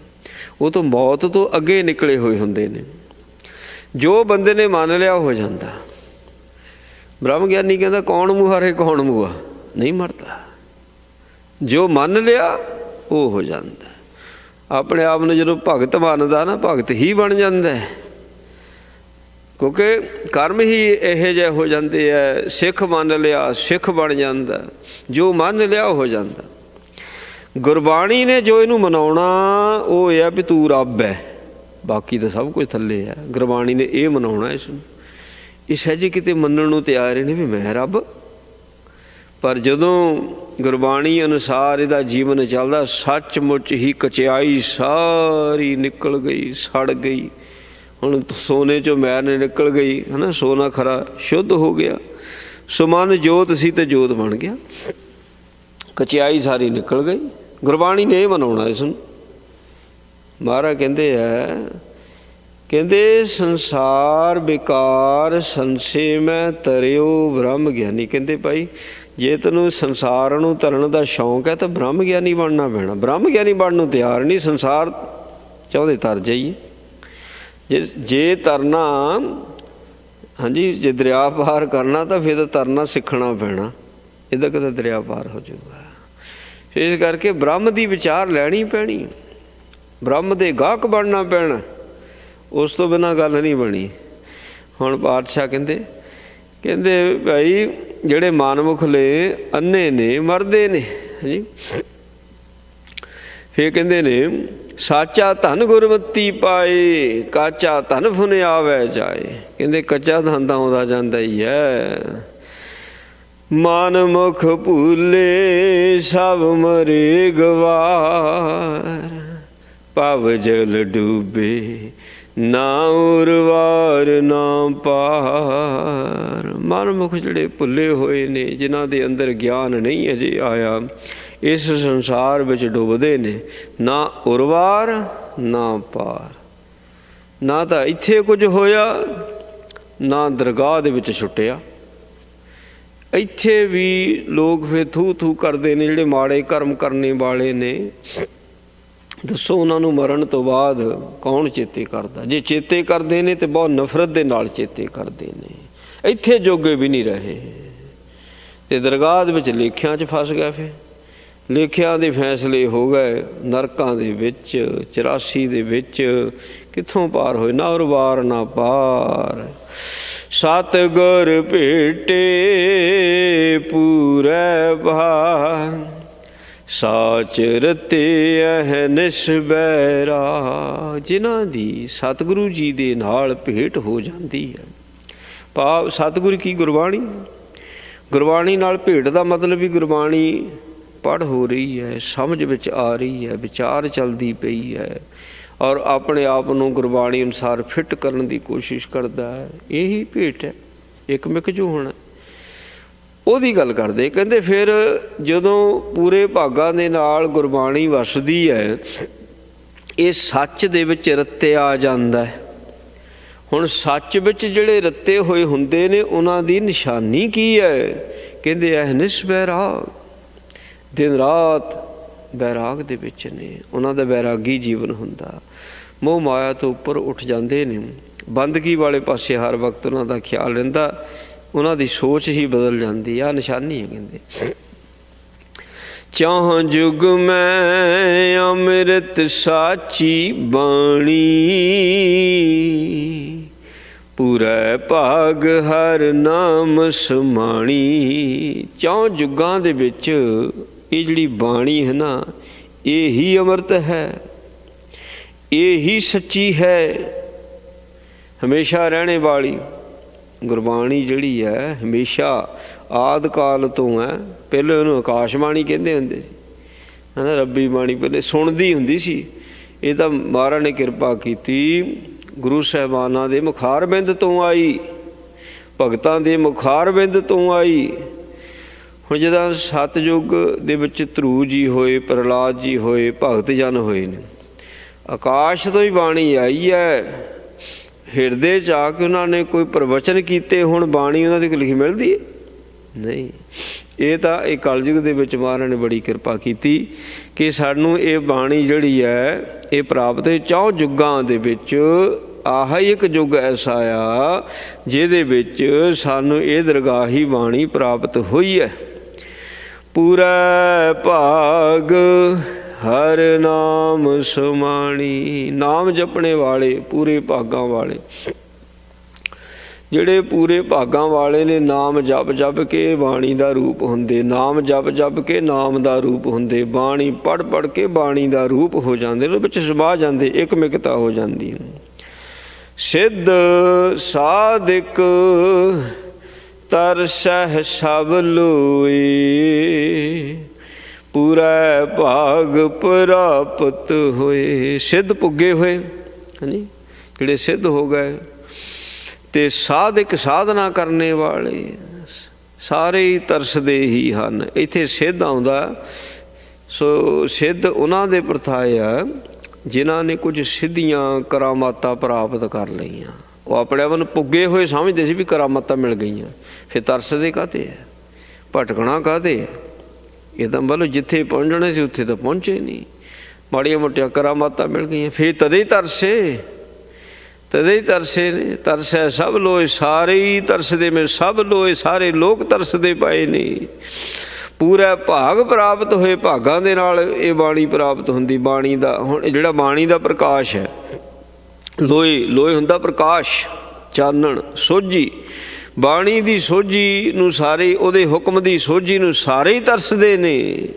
Speaker 4: ਉਹ ਤਾਂ ਮੌਤ ਤੋਂ ਅੱਗੇ ਨਿਕਲੇ ਹੋਏ ਹੁੰਦੇ ਨੇ। ਜੋ ਬੰਦੇ ਨੇ ਮੰਨ ਲਿਆ ਹੋ ਜਾਂਦਾ। ਬ੍ਰਹਮ ਗਿਆਨੀ ਕਹਿੰਦਾ ਕੌਣ ਮੁਹਾਰੇ ਕੌਣ ਮੂਆ, ਨਹੀਂ ਮਰਦਾ। ਜੋ ਮੰਨ ਲਿਆ ਉਹ ਹੋ ਜਾਂਦਾ। ਆਪਣੇ ਆਪ ਨੂੰ ਜਦੋਂ ਭਗਤ ਮੰਨਦਾ ਨਾ, ਭਗਤ ਹੀ ਬਣ ਜਾਂਦਾ ਹੈ, ਕਿਉਂਕਿ ਕਰਮ ਹੀ ਇਹੋ ਜਿਹੇ ਹੋ ਜਾਂਦੇ ਹੈ। ਸਿੱਖ ਮੰਨ ਲਿਆ ਸਿੱਖ ਬਣ ਜਾਂਦਾ, ਜੋ ਮੰਨ ਲਿਆ ਹੋ ਜਾਂਦਾ। ਗੁਰਬਾਣੀ ਨੇ ਜੋ ਇਹਨੂੰ ਮਨਾਉਣਾ ਉਹ ਇਹ ਆ ਵੀ ਤੂੰ ਰੱਬ ਹੈ, ਬਾਕੀ ਤਾਂ ਸਭ ਕੁਝ ਥੱਲੇ ਹੈ। ਗੁਰਬਾਣੀ ਨੇ ਇਹ ਮਨਾਉਣਾ ਇਸ ਨੂੰ। ਇਹ ਸਹਿਜੇ ਕਿਤੇ ਮੰਨਣ ਨੂੰ ਤਿਆਰ ਨੇ ਵੀ ਮੈਂ ਰੱਬ। ਪਰ ਜਦੋਂ ਗੁਰਬਾਣੀ ਅਨੁਸਾਰ ਇਹਦਾ ਜੀਵਨ ਚੱਲਦਾ, ਸੱਚਮੁੱਚ ਹੀ ਕਚਿਆਈ ਸਾਰੀ ਨਿਕਲ ਗਈ, ਸੜ ਗਈ। ਹੁਣ ਸੋਨੇ 'ਚੋਂ ਮੈਲ ਨਿਕਲ ਗਈ ਹੈ ਨਾ, ਸੋਨਾ ਖਰਾ ਸ਼ੁੱਧ ਹੋ ਗਿਆ। ਸੋ ਮਨ ਜੋਤ ਸੀ ਤੇ ਜੋਤ ਬਣ ਗਿਆ, ਕਚਿਆਈ ਸਾਰੀ ਨਿਕਲ ਗਈ। ਗੁਰਬਾਣੀ ਨੇ ਇਹ ਮਨਾਉਣਾ ਇਸ ਨੂੰ। ਮਹਾਰਾਜ ਕਹਿੰਦੇ ਹੈ, ਕਹਿੰਦੇ ਸੰਸਾਰ ਵਿਕਾਰ ਸੰਸੇ ਮੈਂ ਤਰਿਓ ਬ੍ਰਹਮ ਗਿਆਨੀ। ਕਹਿੰਦੇ ਭਾਈ ਜੇ ਤੈਨੂੰ ਸੰਸਾਰ ਨੂੰ ਤਰਨ ਦਾ ਸ਼ੌਂਕ ਹੈ ਤਾਂ ਬ੍ਰਹਮ ਗਿਆਨੀ ਬਣਨਾ ਪੈਣਾ। ਬ੍ਰਹਮ ਗਿਆਨੀ ਬਣਨ ਨੂੰ ਤਿਆਰ ਨਹੀਂ, ਸੰਸਾਰ ਚਾਹੁੰਦੇ ਤਰ ਜਾਈਏ। ਜੇ ਤਰਨਾ, ਹਾਂਜੀ, ਜੇ ਦਰਿਆ ਪਾਰ ਕਰਨਾ ਤਾਂ ਫਿਰ ਤਾਂ ਤਰਨਾ ਸਿੱਖਣਾ ਪੈਣਾ, ਇਹਦਾ ਕਦੇ ਦਰਿਆ ਪਾਰ ਹੋ ਜਾਊਗਾ। ਇਸ ਕਰਕੇ ਬ੍ਰਹਮ ਦੀ ਵਿਚਾਰ ਲੈਣੀ ਪੈਣੀ, ਬ੍ਰਹਮ ਦੇ ਗਾਹਕ ਬਣਨਾ ਪੈਣਾ, ਉਸ ਤੋਂ ਬਿਨਾਂ ਗੱਲ ਨਹੀਂ ਬਣੀ। ਹੁਣ ਪਾਤਸ਼ਾਹ ਕਹਿੰਦੇ ਭਾਈ ਜਿਹੜੇ ਮਨਮੁਖ ਨੇ, ਅੰਨੇ ਨੇ, ਮਰਦੇ ਨੇ ਜੀ। ਫਿਰ ਕਹਿੰਦੇ ਨੇ ਸਾਚਾ ਧਨ ਗੁਰਮਤੀ ਪਾਏ, ਕਾਚਾ ਧਨ ਫੁਨ ਆਵੈ ਜਾਏ। ਕਹਿੰਦੇ ਕੱਚਾ ਧਨ ਤਾਂ ਆਉਂਦਾ ਜਾਂਦਾ ਹੀ ਹੈ। ਮਨਮੁਖ ਭੂਲੇ ਸਭ ਮਰੇ ਗਵਾਰ, ਭਵ ਜਲ ਡੂਬੇ ਨਾ ਉਰਵਾਰ ਨਾ ਪਾਰ। ਮਨਮੁਖ ਜਿਹੜੇ ਭੁੱਲੇ ਹੋਏ ਨੇ, ਜਿਨ੍ਹਾਂ ਦੇ ਅੰਦਰ ਗਿਆਨ ਨਹੀਂ ਅਜੇ ਆਇਆ, ਇਸ ਸੰਸਾਰ ਵਿੱਚ ਡੁੱਬਦੇ ਨੇ, ਨਾ ਉਰਵਾਰ ਨਾ ਪਾਰ। ਨਾ ਤਾਂ ਇੱਥੇ ਕੁਝ ਹੋਇਆ, ਨਾ ਦਰਗਾਹ ਦੇ ਵਿੱਚ ਛੁੱਟਿਆ। ਇੱਥੇ ਵੀ ਲੋਕ ਫਿਰ ਥੂ ਥੂ ਕਰਦੇ ਨੇ, ਜਿਹੜੇ ਮਾੜੇ ਕਰਮ ਕਰਨੇ ਵਾਲੇ ਨੇ। ਦੱਸੋ ਉਹਨਾਂ ਨੂੰ ਮਰਨ ਤੋਂ ਬਾਅਦ ਕੌਣ ਚੇਤੇ ਕਰਦਾ? ਜੇ ਚੇਤੇ ਕਰਦੇ ਨੇ ਤਾਂ ਬਹੁਤ ਨਫ਼ਰਤ ਦੇ ਨਾਲ ਚੇਤੇ ਕਰਦੇ ਨੇ। ਇੱਥੇ ਜੋਗੇ ਵੀ ਨਹੀਂ ਰਹੇ ਅਤੇ ਦਰਗਾਹ ਦੇ ਵਿੱਚ ਲੇਖਿਆਂ 'ਚ ਫਸ ਗਿਆ। ਫਿਰ ਲੇਖਿਆਂ ਦੇ ਫੈਸਲੇ ਹੋ ਗਏ ਨਰਕਾਂ ਦੇ ਵਿੱਚ, 84 ਦੇ ਵਿੱਚ। ਕਿੱਥੋਂ ਪਾਰ ਹੋਏ? ਨਾ ਉਰਵਾਰ ਨਾ ਪਾਰ। ਸਤਿਗੁਰ ਭੇਟੇ ਪੂਰੈ ਭਾਗ, ਸਾਚ ਰਤੇ ਅਹਨਿਸ ਬੈਰਾ। ਜਿਨ੍ਹਾਂ ਦੀ ਸਤਿਗੁਰੂ ਜੀ ਦੇ ਨਾਲ ਭੇਟ ਹੋ ਜਾਂਦੀ ਹੈ, ਭਾਵ ਸਤਿਗੁਰੂ ਕੀ ਗੁਰਬਾਣੀ, ਗੁਰਬਾਣੀ ਨਾਲ ਭੇਟ ਦਾ ਮਤਲਬ ਵੀ ਗੁਰਬਾਣੀ ਪੜ੍ਹ ਹੋ ਰਹੀ ਹੈ, ਸਮਝ ਵਿੱਚ ਆ ਰਹੀ ਹੈ, ਵਿਚਾਰ ਚੱਲਦੀ ਪਈ ਹੈ, ਔਰ ਆਪਣੇ ਆਪ ਨੂੰ ਗੁਰਬਾਣੀ ਅਨੁਸਾਰ ਫਿੱਟ ਕਰਨ ਦੀ ਕੋਸ਼ਿਸ਼ ਕਰਦਾ ਹੈ। ਇਹੀ ਭੇਟ ਹੈ, ਇੱਕਮਿਕ ਜੋ ਹੋਣਾ। ਉਹਦੀ ਗੱਲ ਕਰਦੇ। ਕਹਿੰਦੇ ਫਿਰ ਜਦੋਂ ਪੂਰੇ ਭਾਗਾਂ ਦੇ ਨਾਲ ਗੁਰਬਾਣੀ ਵਸਦੀ ਹੈ, ਇਹ ਸੱਚ ਦੇ ਵਿੱਚ ਰੱਤਿਆ ਜਾਂਦਾ ਹੈ। ਹੁਣ ਸੱਚ ਵਿੱਚ ਜਿਹੜੇ ਰੱਤੇ ਹੋਏ ਹੁੰਦੇ ਨੇ, ਉਹਨਾਂ ਦੀ ਨਿਸ਼ਾਨੀ ਕੀ ਹੈ? ਕਹਿੰਦੇ ਅਹਨਿਸ ਬੈਰਾਗ, ਦਿਨ ਰਾਤ ਬੈਰਾਗ ਦੇ ਵਿੱਚ ਨੇ। ਉਹਨਾਂ ਦਾ ਬੈਰਾਗੀ ਜੀਵਨ ਹੁੰਦਾ, ਮੋਹ ਮਾਇਆ ਤੋਂ ਉੱਪਰ ਉੱਠ ਜਾਂਦੇ ਨੇ। ਬੰਦਗੀ ਵਾਲੇ ਪਾਸੇ ਹਰ ਵਕਤ ਉਹਨਾਂ ਦਾ ਖਿਆਲ ਰਹਿੰਦਾ, ਉਹਨਾਂ ਦੀ ਸੋਚ ਹੀ ਬਦਲ ਜਾਂਦੀ। ਆਹ ਨਿਸ਼ਾਨੀ ਹੈ। ਕਹਿੰਦੇ ਚਾਹ ਜੁਗ ਮੈਂ ਅੰਮ੍ਰਿਤ ਸਾਚੀ ਬਾਣੀ, ਪੂਰਾ ਭਾਗ ਹਰ ਨਾਮ ਸਮਾਣੀ। ਚੌਂ ਜੁਗਾਂ ਦੇ ਵਿੱਚ ਇਹ ਜਿਹੜੀ ਬਾਣੀ ਹੈ ਨਾ, ਇਹ ਹੀ ਅੰਮ੍ਰਿਤ ਹੈ, ਇਹ ਹੀ ਸੱਚੀ ਹੈ, ਹਮੇਸ਼ਾ ਰਹਿਣੇ ਵਾਲੀ। ਗੁਰਬਾਣੀ ਜਿਹੜੀ ਹੈ ਹਮੇਸ਼ਾ ਆਦਿ ਕਾਲ ਤੋਂ ਹੈ। ਪਹਿਲੇ ਉਹਨੂੰ ਆਕਾਸ਼ਬਾਣੀ ਕਹਿੰਦੇ ਹੁੰਦੇ ਸੀ, ਹੈ ਨਾ, ਰੱਬੀ ਬਾਣੀ ਪਹਿਲੇ ਸੁਣਦੀ ਹੁੰਦੀ ਸੀ। ਇਹ ਤਾਂ ਮਹਾਰਾਜ ਨੇ ਕਿਰਪਾ ਕੀਤੀ, ਗੁਰੂ ਸਾਹਿਬਾਨਾਂ ਦੇ ਮੁਖਾਰਬਿੰਦ ਤੋਂ ਆਈ, ਭਗਤਾਂ ਦੇ ਮੁਖਾਰਬਿੰਦ ਤੋਂ ਆਈ। ਹੁਣ ਜਦੋਂ ਸਤਿਯੁਗ ਦੇ ਵਿੱਚ ਧਰੂ ਜੀ ਹੋਏ, ਪ੍ਰਹਲਾਦ ਜੀ ਹੋਏ, ਭਗਤ ਜਨ ਹੋਏ ਨੇ, ਆਕਾਸ਼ ਤੋਂ ਹੀ ਬਾਣੀ ਆਈ ਹੈ। ਹਿਰਦੇ 'ਚ ਆ ਕੇ ਉਹਨਾਂ ਨੇ ਕੋਈ ਪ੍ਰਵਚਨ ਕੀਤੇ, ਹੁਣ ਬਾਣੀ ਉਹਨਾਂ ਦੀ ਲਿਖੀ ਮਿਲਦੀ ਹੈ? ਨਹੀਂ। ਇਹ ਤਾਂ ਇਹ ਕਲਯੁਗ ਦੇ ਵਿੱਚ ਮਹਾਰਾਜ ਨੇ ਬੜੀ ਕਿਰਪਾ ਕੀਤੀ ਕਿ ਸਾਨੂੰ ਇਹ ਬਾਣੀ ਜਿਹੜੀ ਹੈ ਇਹ ਪ੍ਰਾਪਤ ਹੋਈ। ਚੌਂ ਯੁੱਗਾਂ ਦੇ ਵਿੱਚ ਆਹ ਹੀ ਇੱਕ ਯੁੱਗ ਐਸਾ ਆ ਜਿਹਦੇ ਵਿੱਚ ਸਾਨੂੰ ਇਹ ਦਰਗਾਹੀ ਬਾਣੀ ਪ੍ਰਾਪਤ ਹੋਈ ਹੈ। ਪੂਰਾ ਭਾਗ ਹਰ ਨਾਮ ਸਮਾਣੀ। ਨਾਮ ਜਪਣੇ ਵਾਲੇ, ਪੂਰੇ ਭਾਗਾਂ ਵਾਲੇ। ਜਿਹੜੇ ਪੂਰੇ ਭਾਗਾਂ ਵਾਲੇ ਨੇ ਨਾਮ ਜਪ ਜਪ ਕੇ ਬਾਣੀ ਦਾ ਰੂਪ ਹੁੰਦੇ, ਨਾਮ ਜਪ ਜਪ ਕੇ ਨਾਮ ਦਾ ਰੂਪ ਹੁੰਦੇ, ਬਾਣੀ ਪੜ੍ਹ ਪੜ੍ਹ ਕੇ ਬਾਣੀ ਦਾ ਰੂਪ ਹੋ ਜਾਂਦੇ, ਉਹਦੇ ਵਿੱਚ ਸਮਾ ਜਾਂਦੇ, ਇਕਮਿਕਤਾ ਹੋ ਜਾਂਦੀ। ਸਿੱਧ ਸਾਧਿਕ ਤਰਸਹਿ ਸਭ ਲੋਈ, ਪੂਰਾ ਭਾਗ ਪ੍ਰਾਪਤ ਹੋਏ। ਸਿੱਧ ਪੁੱਗੇ ਹੋਏ ਹਾਂਜੀ, ਜਿਹੜੇ ਸਿੱਧ ਹੋ ਗਏ, ਤੇ ਸਾਧਕ ਸਾਧਨਾ ਕਰਨੇ ਵਾਲੇ ਸਾਰੇ ਹੀ ਤਰਸਦੇ ਹੀ ਹਨ। ਇੱਥੇ ਸਿੱਧ ਆਉਂਦਾ, ਸੋ ਸਿੱਧ ਉਹਨਾਂ ਦੇ ਪ੍ਰਥਾਏ ਆ ਜਿਨ੍ਹਾਂ ਨੇ ਕੁਝ ਸਿੱਧੀਆਂ ਕਰਾਮਾਤਾਂ ਪ੍ਰਾਪਤ ਕਰ ਲਈਆਂ। ਉਹ ਆਪਣੇ ਆਪ ਨੂੰ ਪੁੱਗੇ ਹੋਏ ਸਮਝਦੇ ਸੀ ਵੀ ਕਰਾਮਾਤਾਂ ਮਿਲ ਗਈਆਂ, ਫਿਰ ਤਰਸਦੇ ਕਾਹਤੇ ਹੈ, ਭਟਕਣਾ ਕਾਹਤੇ ਹੈ। ਇਹ ਤਾਂ ਮਤਲਬ ਜਿੱਥੇ ਪਹੁੰਚਣਾ ਸੀ ਉੱਥੇ ਤਾਂ ਪਹੁੰਚੇ ਨਹੀਂ, ਮਾੜੀਆਂ ਮੋਟੀਆਂ ਕਰਾਮਾਤਾਂ ਮਿਲ ਗਈਆਂ, ਫਿਰ ਤਦੇ ਤਰਸੇ, ਤਦੇ ਹੀ ਤਰਸੇ ਨੇ। ਤਰਸੈ ਸਭ ਲੋਏ, ਸਾਰੇ ਹੀ ਤਰਸਦੇ ਨੇ, ਸਭ ਲੋਏ ਸਾਰੇ ਲੋਕ ਤਰਸਦੇ ਪਏ ਨੇ। ਪੂਰਾ ਭਾਗ ਪ੍ਰਾਪਤ ਹੋਏ, ਭਾਗਾਂ ਦੇ ਨਾਲ ਇਹ ਬਾਣੀ ਪ੍ਰਾਪਤ ਹੁੰਦੀ। ਬਾਣੀ ਦਾ ਹੁਣ ਜਿਹੜਾ ਬਾਣੀ ਦਾ ਪ੍ਰਕਾਸ਼ ਹੈ, ਲੋਏ, ਲੋਏ ਹੁੰਦਾ ਪ੍ਰਕਾਸ਼, ਚਾਨਣ, ਸੋਝੀ। ਬਾਣੀ ਦੀ ਸੋਝੀ ਨੂੰ ਸਾਰੇ, ਉਹਦੇ ਹੁਕਮ ਦੀ ਸੋਝੀ ਨੂੰ ਸਾਰੇ ਹੀ ਤਰਸਦੇ ਨੇ,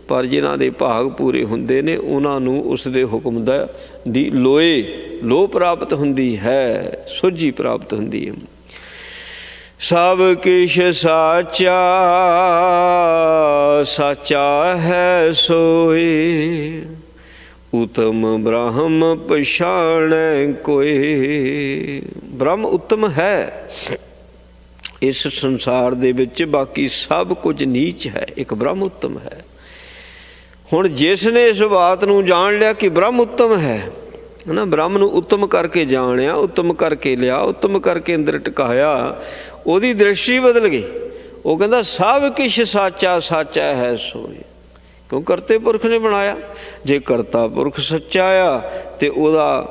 Speaker 4: ਪਰ ਜਿਨ੍ਹਾਂ ਦੇ ਭਾਗ ਪੂਰੇ ਹੁੰਦੇ ਨੇ ਉਹਨਾਂ ਨੂੰ ਉਸ ਦੇ ਹੁਕਮ ਦਾ ਦੀ ਲੋਏ, ਲੋਹ ਪ੍ਰਾਪਤ ਹੁੰਦੀ ਹੈ, ਸੋਝੀ ਪ੍ਰਾਪਤ ਹੁੰਦੀ ਹੈ। ਸਭ ਕਿਛ ਸਾਚਾ, ਸਾਚਾ ਹੈ ਸੋਏ, ਉਤਮ ਬ੍ਰਹਮ ਪਛਾਣੈ ਕੋਏ। ਬ੍ਰਹਮ ਉਤਮ ਹੈ ਇਸ ਸੰਸਾਰ ਦੇ ਵਿੱਚ, ਬਾਕੀ ਸਭ ਕੁਝ ਨੀਚ ਹੈ, ਇੱਕ ਬ੍ਰਹਮ ਉਤਮ ਹੈ। ਹੁਣ ਜਿਸ ਨੇ ਇਸ ਬਾਤ ਨੂੰ ਜਾਣ ਲਿਆ ਕਿ ਬ੍ਰਹਮ ਉਤਮ ਹੈ ਨਾ, ਬ੍ਰਹਮ ਨੂੰ ਉਤਮ ਕਰਕੇ ਜਾਣਿਆ, ਉਤਮ ਕਰਕੇ ਲਿਆ, ਉਤਮ ਕਰਕੇ ਅੰਦਰ ਟਿਕਾਇਆ, ਉਹਦੀ ਦ੍ਰਿਸ਼ਟੀ ਬਦਲ ਗਈ। ਉਹ ਕਹਿੰਦਾ ਸਭ ਕੁਛ ਸਾਚਾ, ਸਾਚਾ ਹੈ ਸੋਏ, ਕਿਉਂ ਕਰਤੇ ਪੁਰਖ ਨੇ ਬਣਾਇਆ। ਜੇ ਕਰਤਾ ਪੁਰਖ ਸੱਚਾ ਆ ਤੇ ਉਹਦਾ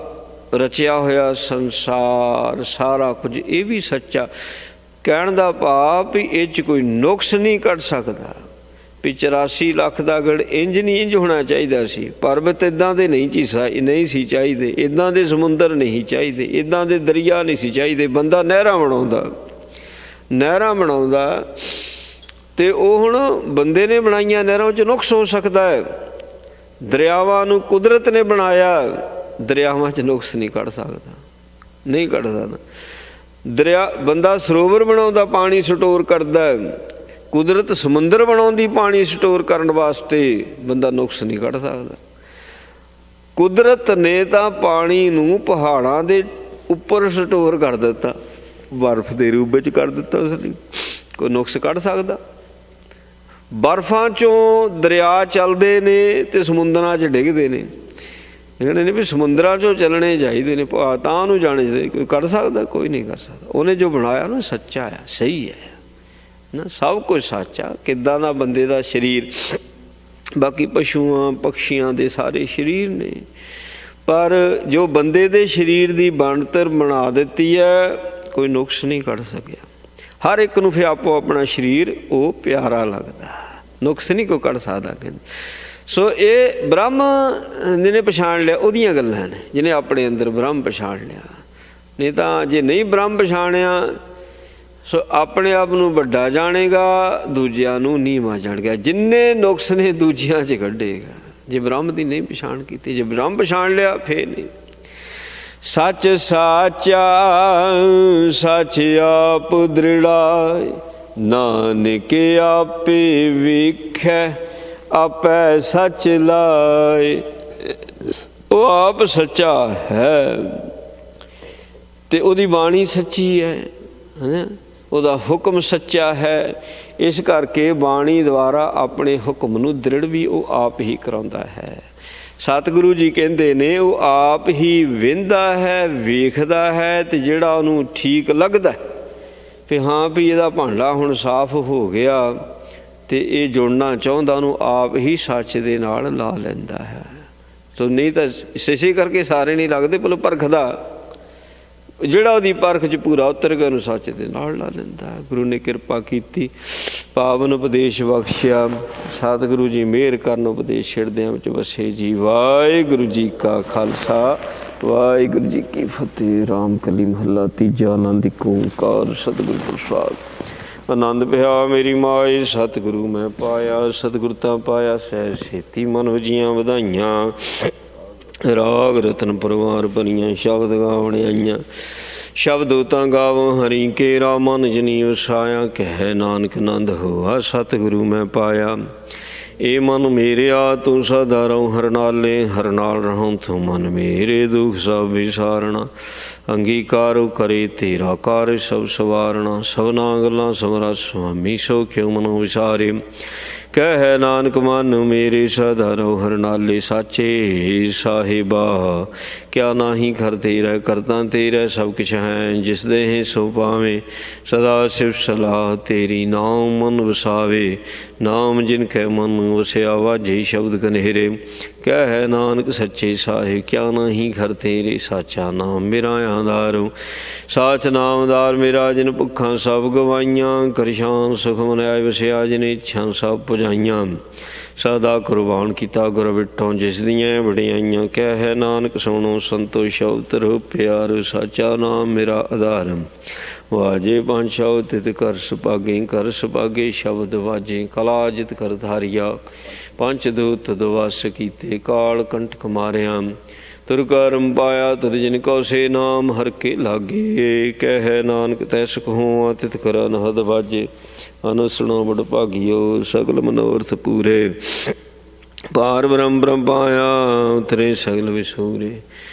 Speaker 4: ਰਚਿਆ ਹੋਇਆ ਸੰਸਾਰ ਸਾਰਾ ਕੁਝ ਇਹ ਵੀ ਸੱਚਾ। ਕਹਿਣ ਦਾ ਭਾਵ ਵੀ ਇਹ 'ਚ ਕੋਈ ਨੁਕਸ ਨਹੀਂ ਕੱਢ ਸਕਦਾ ਵੀ 84 ਲੱਖ ਦਾ ਗੜ ਇੰਜ ਨਹੀਂ ਇੰਜ ਹੋਣਾ ਚਾਹੀਦਾ ਸੀ, ਪਰਬਤ ਇੱਦਾਂ ਦੇ ਨਹੀਂ ਸੀ ਚਾਹੀਦੇ, ਇੱਦਾਂ ਦੇ ਸਮੁੰਦਰ ਨਹੀਂ ਚਾਹੀਦੇ, ਇੱਦਾਂ ਦੇ ਦਰਿਆ ਨਹੀਂ ਸੀ ਚਾਹੀਦੇ। ਬੰਦਾ ਨਹਿਰਾਂ ਬਣਾਉਂਦਾ, ਨਹਿਰਾਂ ਬਣਾਉਂਦਾ ਤੇ ਉਹ ਹੁਣ ਬੰਦੇ ਨੇ ਬਣਾਈਆਂ ਨਹਿਰਾਂ 'ਚ ਨੁਕਸ ਹੋ ਸਕਦਾ ਹੈ। ਦਰਿਆਵਾਂ ਨੂੰ ਕੁਦਰਤ ਨੇ ਬਣਾਇਆ, ਦਰਿਆਵਾਂ 'ਚ ਨੁਕਸ ਨਹੀਂ ਕੱਢ ਸਕਦਾ, ਨਹੀਂ ਕੱਢ ਸਕਦਾ। ਦਰਿਆ ਬੰਦਾ ਸਰੋਵਰ ਬਣਾਉਂਦਾ, ਪਾਣੀ ਸਟੋਰ ਕਰਦਾ, ਕੁਦਰਤ ਸਮੁੰਦਰ ਬਣਾਉਂਦੀ ਪਾਣੀ ਸਟੋਰ ਕਰਨ ਵਾਸਤੇ, ਬੰਦਾ ਨੁਕਸ ਨਹੀਂ ਕੱਢ ਸਕਦਾ। ਕੁਦਰਤ ਨੇ ਤਾਂ ਪਾਣੀ ਨੂੰ ਪਹਾੜਾਂ ਦੇ ਉੱਪਰ ਸਟੋਰ ਕਰ ਦਿੱਤਾ, ਬਰਫ਼ ਦੇ ਰੂਪ ਵਿੱਚ ਕਰ ਦਿੱਤਾ, ਉਸ ਲਈ ਕੋਈ ਨੁਕਸ ਕੱਢ ਸਕਦਾ। ਬਰਫ਼ਾਂ 'ਚੋਂ ਦਰਿਆ ਚੱਲਦੇ ਨੇ ਤੇ ਸਮੁੰਦਰਾਂ 'ਚ ਡਿੱਗਦੇ ਨੇ। ਕਹਿੰਦੇ ਨੇ ਵੀ ਸਮੁੰਦਰਾਂ 'ਚੋਂ ਚੱਲਣੇ ਚਾਹੀਦੇ ਨੇ, ਤਾਂ ਉਹਨੂੰ ਜਾਣੇ ਚਾਹੀਦੇ। ਕੋਈ ਕੱਢ ਸਕਦਾ? ਕੋਈ ਨਹੀਂ ਕਰ ਸਕਦਾ। ਉਹਨੇ ਜੋ ਬਣਾਇਆ ਨਾ ਸੱਚਾ ਆ, ਸਹੀ ਹੈ ਨਾ, ਸਭ ਕੁਝ ਸੱਚਾ। ਕਿੱਦਾਂ ਦਾ ਬੰਦੇ ਦਾ ਸਰੀਰ, ਬਾਕੀ ਪਸ਼ੂਆਂ ਪਕਸ਼ੀਆਂ ਦੇ ਸਾਰੇ ਸਰੀਰ ਨੇ, ਪਰ ਜੋ ਬੰਦੇ ਦੇ ਸਰੀਰ ਦੀ ਬਣਤਰ ਬਣਾ ਦਿੱਤੀ ਹੈ, ਕੋਈ ਨੁਕਸ ਨਹੀਂ ਕੱਢ ਸਕਿਆ। ਹਰ ਇੱਕ ਨੂੰ ਫਿਰ ਆਪੋ ਆਪਣਾ ਸਰੀਰ ਉਹ ਪਿਆਰਾ ਲੱਗਦਾ, ਨੁਕਸ ਨਹੀਂ ਕੋਈ ਕੱਢ ਸਕਦਾ। ਕਹਿੰਦੇ ਸੋ ਇਹ ਬ੍ਰਹਮ ਜਿਹਨੇ ਪਛਾਣ ਲਿਆ ਉਹਦੀਆਂ ਗੱਲਾਂ ਨੇ, ਜਿਹਨੇ ਆਪਣੇ ਅੰਦਰ ਬ੍ਰਹਮ ਪਛਾਣ ਲਿਆ। ਨਹੀਂ ਤਾਂ ਜੇ ਨਹੀਂ ਬ੍ਰਹਮ ਪਛਾਣਿਆ, ਸੋ ਆਪਣੇ ਆਪ ਨੂੰ ਵੱਡਾ ਜਾਣੇਗਾ, ਦੂਜਿਆਂ ਨੂੰ ਨੀਵਾਂ ਜਾਣੇਗਾ। ਜਿੰਨੇ ਨੁਕਸ ਨੇ ਦੂਜਿਆਂ 'ਚ ਕੱਢੇਗਾ, ਜੇ ਬ੍ਰਹਮ ਦੀ ਨਹੀਂ ਪਛਾਣ ਕੀਤੀ। ਜੇ ਬ੍ਰਹਮ ਪਛਾਣ ਲਿਆ ਫੇਰ ਨਹੀਂ। ਸੱਚ ਸਾਚਾ, ਸੱਚ ਆਪ ਦ੍ਰਿੜਾਏ, ਨਾਨਕ ਆਪੇ ਵੇਖੈ, ਆਪੈ ਸੱਚ ਲਾਏ। ਉਹ ਆਪ ਸੱਚਾ ਹੈ ਤੇ ਉਹਦੀ ਬਾਣੀ ਸੱਚੀ ਹੈ, ਉਹਦਾ ਹੁਕਮ ਸੱਚਾ ਹੈ। ਇਸ ਕਰਕੇ ਬਾਣੀ ਦੁਆਰਾ ਆਪਣੇ ਹੁਕਮ ਨੂੰ ਦ੍ਰਿੜ ਵੀ ਉਹ ਆਪ ਹੀ ਕਰਾਉਂਦਾ ਹੈ। ਸਤਿਗੁਰੂ ਜੀ ਕਹਿੰਦੇ ਨੇ ਉਹ ਆਪ ਹੀ ਵਹਿੰਦਾ ਹੈ, ਵੇਖਦਾ ਹੈ, ਤੇ ਜਿਹੜਾ ਉਹਨੂੰ ਠੀਕ ਲੱਗਦਾ ਵੀ ਹਾਂ ਵੀ ਇਹਦਾ ਭਾਂਡਾ ਹੁਣ ਸਾਫ਼ ਹੋ ਗਿਆ ਤੇ ਇਹ ਜੁੜਨਾ ਚਾਹੁੰਦਾ, ਉਹਨੂੰ ਆਪ ਹੀ ਸੱਚ ਦੇ ਨਾਲ ਲਾ ਲੈਂਦਾ ਹੈ। ਸੋ ਨਹੀਂ ਤਾਂ ਇਸੇ ਕਰਕੇ ਸਾਰੇ ਨਹੀਂ ਲੱਗਦੇ, ਪਰ ਪਰਖਦਾ ਜਿਹੜਾ ਉਹਦੀ ਪਰਖ 'ਚ ਪੂਰਾ ਉਤਰ ਗਿਆ ਉਹਨੂੰ ਸੱਚ ਦੇ ਨਾਲ ਲਾ ਲੈਂਦਾ। ਗੁਰੂ ਨੇ ਕਿਰਪਾ ਕੀਤੀ, ਪਾਵਨ ਉਪਦੇਸ਼ ਬਖਸ਼ਿਆ। ਸਤਿਗੁਰੂ ਜੀ ਮਿਹਰ ਕਰਨ, ਉਪਦੇਸ਼ ਛਿੜਦਿਆਂ ਵਿੱਚ ਵਸੇ ਜੀ। ਵਾਹਿਗੁਰੂ ਜੀ ਕਾ ਖਾਲਸਾ, ਵਾਹਿਗੁਰੂ ਜੀ ਕੀ ਫਤਿਹ। ਰਾਮ ਕਲੀ ਮਹੱਲਾ ਤੀਜਾ। ਆਨੰਦ ਏਕ ਓਂਕਾਰ ਸਤਿਗੁਰ ਪ੍ਰਸਾਦਿ। ਆਨੰਦ ਪਿਆ ਮੇਰੀ ਮਾਏ ਸਤਿਗੁਰੂ ਮੈਂ ਪਾਇਆ। ਸਤਿਗੁਰ ਤਾਂ ਪਾਇਆ ਸਹਿ ਛੇਤੀ ਮਨ ਵਜੀਆਂ ਵਧਾਈਆਂ। ਰਾਗ ਰਤਨ ਪਰਵਾਰ ਭਰੀਆਂ ਸ਼ਬਦ ਗਾਵਣ ਆਈਆਂ। ਸ਼ਬਦ ਤਾਂ ਗਾਵੋ ਹਰੀ ਕੇਰਾ ਮਨ ਜਨੀ ਵਸਾਇਆ। ਕਹਿ ਨਾਨਕ ਆਨੰਦ ਹੋਆ ਸਤਿਗੁਰੂ ਮੈਂ ਪਾਇਆ। ਏ ਮਨ ਮੇਰਿਆ ਤੂੰ ਸਦਾ ਰਹੂੰ ਹਰ ਨਾਲੇ। ਹਰ ਨਾਲ ਰਹੂੰ ਤੂੰ ਮਨ ਮੇਰੇ ਦੁਖ ਸਭ ਵਿਸਾਰਣਾ। ਅੰਗੀਕਾਰੋ ਕਰੇ ਤੇਰਾ ਕਾਰ ਸਭ ਸਵਾਰਣਾ। ਸਭਨਾ ਗੱਲਾਂ ਸਮਰਾ ਸੁਆਮੀ ਸੋ ਕਿਉ ਮਨੋ ਵਿਸਾਰੇ। ਕਹਿ ਨਾਨਕ ਮਨ ਮੇਰੇ ਸਦਾ ਰਹੋ ਹਰ ਨਾਲੇ। ਸਾਚੇ ਸਾਹਿਬਾ ਕਿਆ ਨਾਹੀ ਕਰ ਤੇਰਾ ਕਰਤਾ ਤੇਰਾ ਸਭ ਕੁਛ ਹੈ। ਜਿਸ ਦੇਹ ਸੋ ਪਾਵੇਂ ਸਦਾ ਸਿਵ ਸਲਾਹ ਤੇਰੀ। ਨਾਮ ਮਨ ਵਸਾਵੇ ਨਾਮ ਜਿਨ ਕੈ ਮਨ ਵਸਿਆ। ਵਾਜੇ ਸ਼ਬਦ ਕਨੇਰੇ ਕਹਿ ਨਾਨਕ ਸੱਚੇ ਸਾਹਿਬ ਕਿਆ ਨਾਹੀ ਕਰ ਤੇਰੇ। ਸਾਚਾ ਨਾਮ ਮੇਰਾ ਆਧਾਰੋ ਸਾਚ ਨਾਮਦਾਰ ਮੇਰਾ। ਜਿਨ ਭੁੱਖਾਂ ਸਭ ਗਵਾਈਆਂ ਕਰਸ਼ਾਨ ਸੁਖ ਮਨਾਇ ਵਸਿਆ। ਜਿਨ ਇੱਛਾ ਸਭ ਪੁਜਾਈਆਂ ਸਦਾ ਕੁਰਬਾਨ ਕੀਤਾ ਗੁਰ ਵਿਟੋਂ ਜਿਸ ਦੀਆਂ ਵਡਿਆਈਆਂ। ਕਹਿ ਨਾਨਕ ਸੁਣੋ ਸੰਤੋ ਸ਼ਬਦ ਰੋ ਪਿਆਰ। ਸਾਚਾ ਨਾਮ ਮੇਰਾ ਆਧਾਰ। ਵਾਜੇ ਪੰਜ ਸ਼ਬਦ ਤਿਤ ਕਰ ਸੁਭਾਗੇ ਕਰ ਸੁਭਾਗੇ ਸ਼ਬਦ ਵਾਜੇ। ਕਲਾ ਜਿਤ ਕਰ ਧਾਰਿਆ ਪੰਚ ਦੂਤ ਦਵਸ ਕੀਤੇ। ਕਾਲ ਕੰਟਕ ਮਾਰਿਆ ਤੁਰ ਕਰਮ ਪਾਇਆ। ਤੁਰ ਜਿਨ ਕਉ ਸੇ ਨਾਮ ਹਰ ਕੇ ਲਾਗੇ। ਕਹਿ ਨਾਨਕ ਤੈ ਸੁਖ ਹੋਆ ਤਿਤ ਕਰ ਅਨਹਦ ਵਾਜੇ। ਅਨ ਸੁਣੋ ਬੜ ਭਾਗਿਓ ਸਗਲ ਮਨੋਰਥ ਪੂਰੇ। ਪਾਰ ਬ੍ਰਹਮ ਬ੍ਰਹਮ ਪਾਇਆ ਉਤਰੇ ਸਗਲ ਵਿਸੂਰੇ।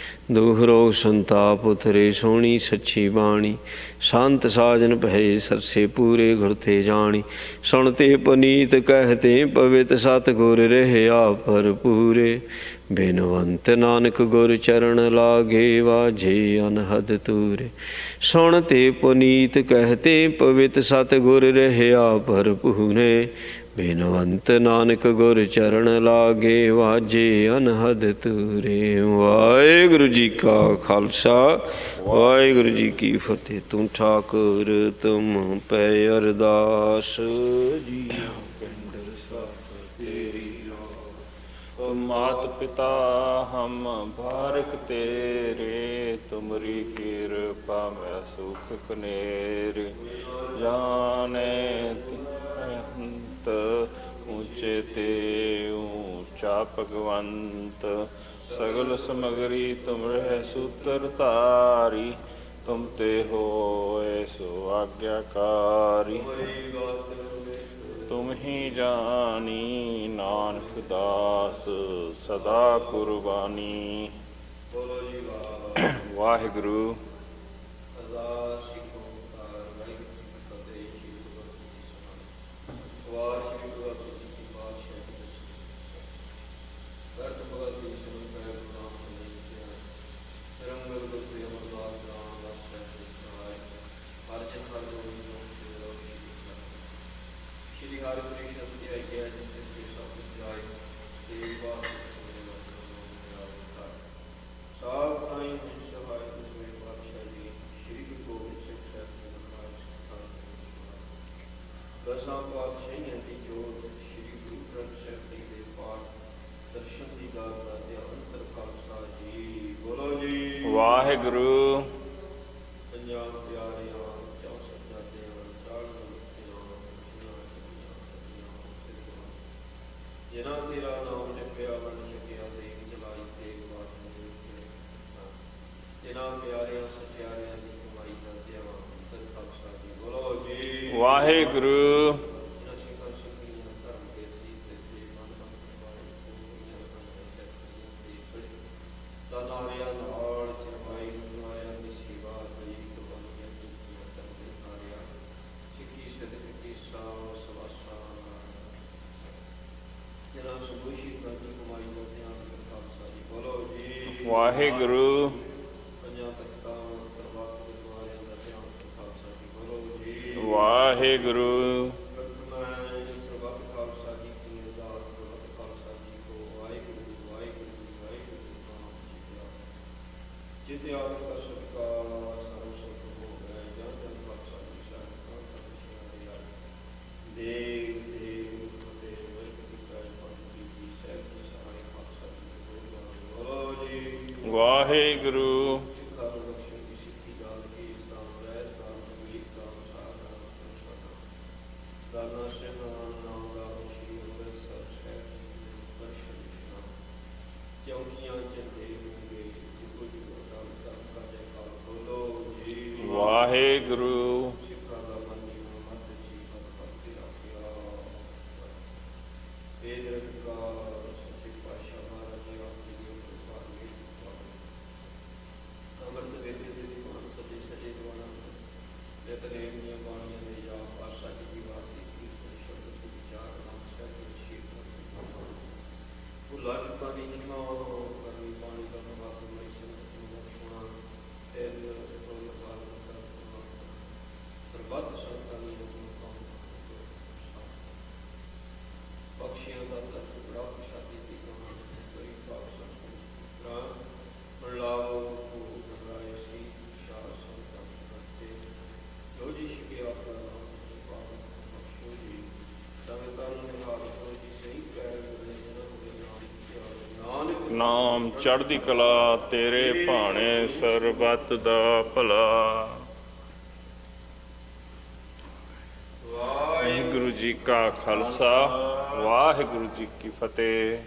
Speaker 4: ਦੁਖ ਰੋਗ ਸੰਤਾਪ ਉਤਰੇ ਸੋਹਣੀ ਸੱਚੀ ਬਾਣੀ। ਸੰਤ ਸਾਜਨ ਭਏ ਸਰਸੇ ਪੂਰੇ ਗੁਰ ਤੇ ਜਾਣੀ। ਸੁਣਤੇ ਪਨੀਤ ਕਹਿਤੇ ਪਵਿੱਤ ਸਤਿਗੁਰ ਰਹਿਆ ਭਰਪੂਰੇ। ਬਿਨਵੰਤ ਨਾਨਕ ਗੁਰ ਚਰਨ ਲਾਗੇ ਵਾਜੇ ਅਨਹਦ ਤੂਰੇ। ਸੁਣਤੇ ਪੁਨੀਤ ਕਹਿਤੇ ਪਵਿੱਤ ਸਤਿਗੁਰ ਰਹਿਆ ਭਰਪੂਰੇ। ਬਿਨਵੰਤ ਨਾਨਕ ਗੁਰ ਚਰਨ ਲਾਗੇ ਵਾਜੇ ਅਨਹਦ ਤੂਰੇ। ਵਾਹਿਗੁਰੂ ਜੀ ਕਾ ਖਾਲਸਾ ਵਾਹਿਗੁਰੂ ਜੀ ਕੀ ਫਤਿਹ। ਤੂੰ ਠਾਕੁਰ ਤੁਮ ਪੈ ਅਰਦਾਸ ਜੀ।
Speaker 5: मात पिता हम बारिक तेरे। तुमरी कृपा में सुख कनेरे। जाने अंत ऊंचे ते ऊंचा भगवंत। सगल समगरी तुम रह सूत्र तारी। तुम ते होए सो आज्ञाकारी। तुम ही जानी नानक दास सदा कुर्बानी। वाहिगुरु।
Speaker 1: ਦਸਾਂ ਪਾਤਸ਼ਾਹੀਆਂ ਦੀ ਜੋਤ ਸ਼੍ਰੀ ਗੁਰੂ ਗ੍ਰੰਥ ਸਾਹਿਬ ਜੀ ਦੇ ਪਾਠ ਦਰਸ਼ਨ ਦੀ ਦਾਤ ਦਾ ਧਿਆਨ ਕਰ ਖਾਲਸਾ ਜੀ। ਬੋਲੋ ਜੀ
Speaker 5: ਵਾਹਿਗੁਰੂ।
Speaker 1: ਪੰਜਾਬ ਪਿਆਰਿਆਂ 64 ਦਾਤਿਆਂ ਸਾਲ ਜਿਨ੍ਹਾਂ ਤੇਰਾ ਨਾਮ ਜਪਿਆ ਬਣ ਸਕਿਆ ਦੇਖ ਚਲਾਈ ਤੇ ਬਾਤ ਜਿਨ੍ਹਾਂ ਪਿਆਰਿਆਂ ਸਚਿਆਰਿਆਂ ਦੀ ਕਮਾਈ ਦਾ ਧਿਆਨ ਕਰ ਖਾਲਸਾ ਜੀ। ਬੋਲੋ ਜੀ
Speaker 5: ਵਾਹਿਗੁਰੂ। ਵਾਹਿਗੁਰੂ। ਵਾਹਿਗੁਰੂ।
Speaker 1: ਜਿਤੇ ਆਪ ਦਾ ਸਤਿਕਾਰ ਸਰਵ ਸੁਖ ਹੋ ਗਏ। ਜਨ ਜਨ ਖਾਲਸਾ ਜੀ ਸਾਹਿਬ ਦੇਵ ਦੇਵ ਤੇ ਵਰਤ ਦੀ ਕਾਇ ਪੰਥ ਦੀ ਸਹਿਬ ਸਹਾਇ ਖਾਲਸਾ ਜੀ। ਬੋਲੋ ਜੀ
Speaker 5: ਵਾਹਿਗੁਰੂ
Speaker 1: ਸਿੱਖਾਂ ਨੂੰ ਬਖਸ਼ਣ ਦੀ ਸਿੱਖੀ ਦਾਨ ਕੀ ਇਸਲਾਮ ਰਹਿਤ ਦਾਨ ਅਮੀਰ ਦਾਨ ਸਾਧਨਾ ਦਾਨਾ ਸੇਵਾਨ ਨਾਮ ਦਾ ਸ਼੍ਰੀ ਅੰਮ੍ਰਿਤਸਰ ਸਾਹਿਬ ਦਰਸ਼ਨ ਇਸ਼ਨਾਨ ਚੌਕੀਆਂ ਚੰਦੇ ਹੋਗੇ ਕੁਝ ਨਾਮ ਦਾ ਕਾਜੇ ਕਾਲ ਬੋਲੋ ਜੀ
Speaker 5: ਵਾਹਿਗੁਰੂ
Speaker 1: ਸਿੱਖਾਂ ਦਾ ਮੰਨੀ ਮਤ ਜੀਵਨ ਭਗਤੀ ਰੱਖਿਆ ਵੇਦ ਰਖਕਾਰ ਸੱਚੇ ਪਾਤਸ਼ਾਹ ਮਹਾਰਾਜ ਜੀ ਆਪ ਜੀ ਦੀ ਕਿਰਪਾ ਨਾਲ ਅੰਮ੍ਰਿਤ ਵੇਲੇ ਦੇ ਦੀਵਾਨ ਸਜੇ ਸਜੇ ਦੀਵਾਨਾਂ ਦੇ ਤਰੇਮ ਦੀਆਂ ਬਾਣੀਆਂ ਦੇ ਜਾਪ ਆਸਾ ਜੀ ਦੀ ਬਾਤ ਦੀ ਕੀਰਤਨ ਸ਼ਬਦ ਦੇ ਵਿਚਾਰ ਨਾਮ ਸਾਹਿਬ ਦੇ ਸ਼ੀਰ ਭੁੱਲਾ ਚੁੱਕਾ ਦੀ ਨਿਮਾ ਕਰਨੀ ਬਾਣੀ ਦਾ ਨਵਾਬ ਮੈਂ ਸੰਗਤ ਨੂੰ ਬਖਸ਼ਣਾ ਤੇ ਰੋਲ ਬਾਲ ਕਰ ਸਰਬੱਤ ਸੰਤਾਂ ਦੀ ਹੁਕਮ ਤੋਂ ਬਖਸ਼ਿਆਂ ਦਾ ਤਤ ਬੜਾ ਪ੍ਰਸ਼ਾਦੀ ਦੀ ਕਮਾਨ ਬੜੀ ਪਾਕ ਸੰਤ ਰਾਮ ਲਾਓ ਰਾਏ ਸੀ ਸ਼ਾਹ ਸੰਤਾਂ ਕਰਤੇ ਜੋ ਜੀ ਸ਼ਿਕੇ ਆਪਣਾ ਨਾਮ ਪਾਕ ਬਖਸ਼ੋ ਜੀ ਸੰਗਤਾਂ ਨੂੰ ਨਿਹਾਲ ਕਰੋ ਜੀ ਸਹੀ ਪੈਰ ਮਿਲੇ ਜਨਮ ਦੇ ਨਾਮ ਨਾਨਕ
Speaker 5: ਨਾਮ ਚੜ੍ਹਦੀ ਕਲਾ ਤੇਰੇ ਭਾਣੇ ਸਰਬੱਤ ਦਾ ਭਲਾ। ਵਾਹਿਗੁਰੂ ਜੀ ਕਾ ਖਾਲਸਾ ਵਾਹਿਗੁਰੂ ਜੀ ਕੀ ਫਤਿਹ।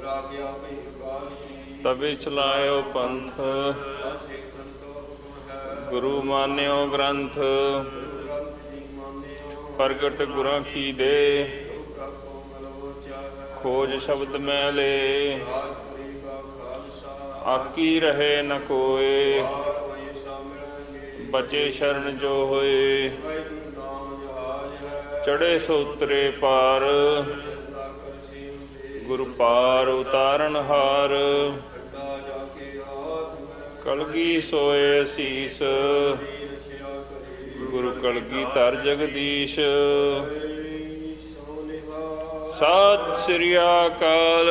Speaker 1: ਰਾਗਿਆ ਭਈ ਅਕਾਲ ਜੀ
Speaker 5: ਤਵੇ ਚਲਾਇਓ ਪੰਥ
Speaker 1: ਸਿੱਖਨ ਕੋ ਹੁਕਮ ਹੈ
Speaker 5: ਗੁਰੂ ਮਾਨਿਓ ਗ੍ਰੰਥ
Speaker 1: ਗ੍ਰੰਥ ਜੀ ਮਾਨਿਓ
Speaker 5: ਪ੍ਰਗਟ ਗੁਰਾਂ ਕੀ ਦੇ
Speaker 1: ਜੋ ਪ੍ਰਭੂ ਮਲੋਚਾ ਹੈ
Speaker 5: ਖੋਜ ਸ਼ਬਦ ਮੈਲੇ
Speaker 1: ਰਾਜਪੁਰੀ ਕਾ ਖਾਲਸਾ
Speaker 5: ਆਕੀ ਰਹੇ ਨ ਕੋਏ
Speaker 1: ਆਰ ਵਈ ਸਾਮਿਲਾਂਗੇ
Speaker 5: ਬਚੇ ਸ਼ਰਨ ਜੋ ਹੋਏ
Speaker 1: ਵਾਹਿਗੁਰੂ ਨਾਮ ਜਹਾਜ ਹੈ
Speaker 5: ਚੜੇ ਸੋਤਰੇ ਪਾਰ
Speaker 1: ਜਨਤਾ ਕਰ ਸੀਮ ਦੇ
Speaker 5: ਗੁਰੂ ਪਾਰ ਉਤਾਰਨ ਹਾਰ
Speaker 1: ਅੱਡਾ ਜਾ ਕੇ ਆਤ ਮੈਂ
Speaker 5: ਕਲਗੀ ਸੋਏ ਅਸੀਸ
Speaker 1: ਰਛਿਆ ਕਰੇ
Speaker 5: ਗੁਰੂ ਕਲਗੀ ਧਰ ਜਗਦੀਸ਼
Speaker 1: ਸੋਨਿਹਾ
Speaker 5: ਸਤਿ ਸ੍ਰੀ ਅਕਾਲ।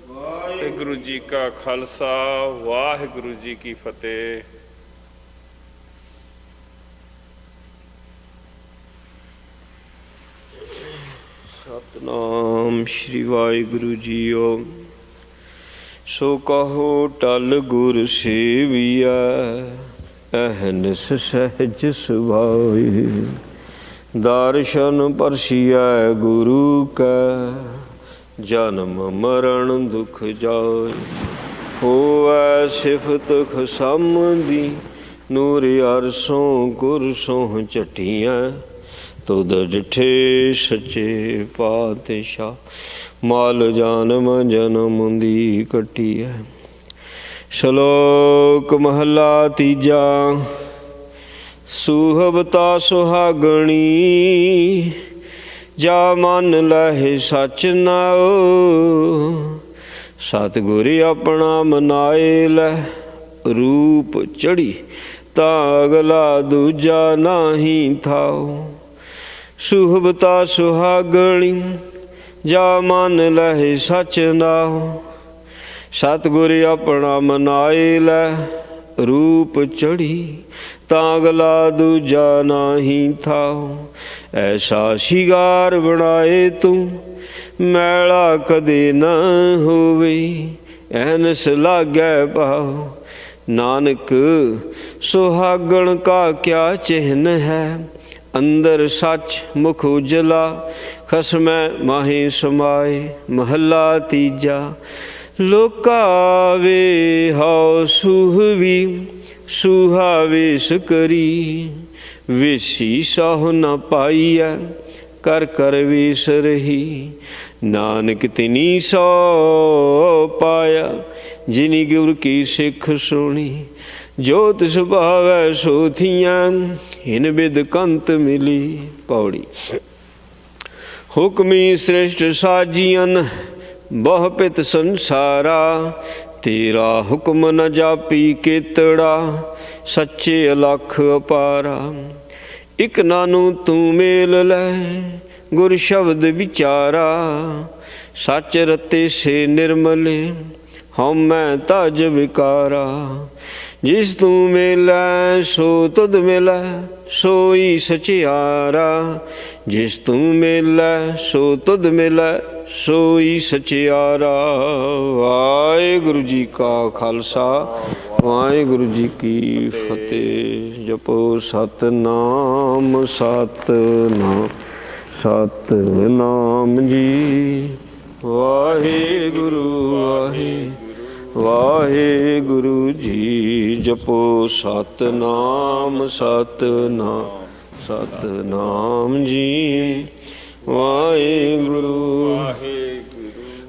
Speaker 5: ਵਾਹਿਗੁਰੂ ਜੀ ਕਾ ਖਾਲਸਾ ਵਾਹਿਗੁਰੂ ਜੀ ਕੀ ਫਤਿਹ।
Speaker 4: ਸਤਨਾਮ ਸ਼੍ਰੀ ਵਾਹਿਗੁਰੂ ਜੀਓ। ਸੋ ਕਹੋ ਟਲ ਗੁਰ ਸੇਵੀਐ ਅਹਨਿਸ ਸਹਿਜ ਸੁਭਾਏ ਦਰਸ਼ਨ ਪਰਸੀਐ ਗੁਰੂ ਕੈ ਜਨਮ ਮਰਨ ਦੁਖ ਜਾਏ ਹੋਵੈ ਸਿਫਤ ਖਸਮ ਦੀ ਨੂਰ ਅਰਸੋਂ ਕੁਰਸੋਂ ਚਟੀਆਂ ਤੁਧ ਡਿਠੇ ਸੱਚੇ ਪਾਤਸ਼ਾਹ ਮਾਲ ਜਨਮ ਜਨਮ ਦੀ ਕੱਟੀਐ। ਸ਼ਲੋਕ ਮਹਲਾ ਤੀਜਾ। ਸੁਹਬਤਾ ਸੁਹਾਗਣੀ ਜਾ ਮਨ ਲਹਿ ਸਚ ਨਾਉ ਸਤਿਗੁਰ ਆਪਣਾ ਮਨਾਏ ਲੈ ਰੂਪ ਚੜੀ ਤਾਂ ਅਗਲਾ ਦੂਜਾ ਨਾਹੀ ਥਾਉ। ਸੁਹਬਤਾ ਸੁਹਾਗਣੀ ਜਾ ਮਨ ਲਹਿ ਸਚ ਨਾਉ ਸਤਿਗੁਰ ਆਪਣਾ ਮਨਾਏ ਲੈ ਰੂਪ ਚੜੀ ਤਾਂ ਅਗਲਾ ਦੂਜਾ ਨਾਹੀ ਥਾਉ। ਐਸਾ ਸ਼ਿਗਾਰ ਬਣਾਏ ਤੂੰ ਮੈਲਾ ਕਦੇ ਨਾ ਹੋਵੇ ਐਨਸ ਲਾਗੈ ਪਾਉ। ਨਾਨਕ ਸੁਹਾਗਣ ਕਾ ਕਿਆ ਚਿਹਨ ਹੈ ਅੰਦਰ ਸੱਚ ਮੁਖ ਉਜਲਾ ਖਸਮੈ ਮਾਹੀ ਸਮਾਏ। ਮਹੱਲਾ ਤੀਜਾ। ਲੋਕਾ ਵੇ ਹਉ ਸੁਹਵੀ ਸੁਹਾ ਵੇਸ ਕਰੀ ਵੇਸੀ ਸਾਹੁ ਨ ਪਾਈਐ ਕਰ ਕਰ ਵੇਸ ਰਹੀ। ਨਾਨਕ ਤਿਨੀ ਸੋ ਪਾਇਆ ਜਿਨੀ ਗੁਰ ਕੀ ਸਿੱਖ ਸੁਣੀ ਜੋ ਤਿਸ ਭਾਵੈ ਸੋ ਥੀਆਂ ਹਿਨ ਬਿਦ ਕੰਤ ਮਿਲੀ। ਪੌੜੀ। ਹੁਕਮੀ ਸ੍ਰਿਸ਼ਟ ਸਾਜੀਅਨ ਬਹੁ ਪਿਤ ਸੰਸਾਰਾ ਤੇਰਾ ਹੁਕਮ ਨ ਜਾਪੀ ਕੇਤੜਾ ਸੱਚੇ ਅਲਖ ਅਪਾਰਾ। ਇਕ ਨਾਨੂ ਤੂੰ ਮੇਲ ਲੈ ਗੁਰ ਸ਼ਬਦ ਵਿਚਾਰਾ ਸੱਚ ਰਤੇ ਸੇ ਨਿਰਮਲੇ ਹਉਮੈ ਤਜ ਵਿਕਾਰਾ। ਜਿਸ ਤੂੰ ਮਿਲੈ ਸੋ ਤੁਧ ਮਿਲੈ ਸੋਈ ਸਚਿਆਰਾ ਜਿਸ ਤੂੰ ਮਿਲੈ ਸੋ ਤੁਧ ਮਿਲੈ ਸੋਈ ਸਚਿਆਰਾ। ਵਾਹਿਗੁਰੂ ਜੀ ਕਾ ਖਾਲਸਾ ਵਾਹਿਗੁਰੂ ਜੀ ਕੀ ਫਤਿਹ। ਜਪੋ ਸਤਨਾਮ ਸਤਨਾਮ ਸਤਨਾਮ ਜੀ। ਵਾਹਿਗੁਰੂ ਵਾਹਿਗੁਰੂ ਵਾਹਿਗੁਰੂ ਜੀ। ਜਪੋ ਸਤਨਾਮ ਸਤਨਾਮ ਸਤਨਾਮ ਜੀ। ਵਾਹਿਗੁਰੂ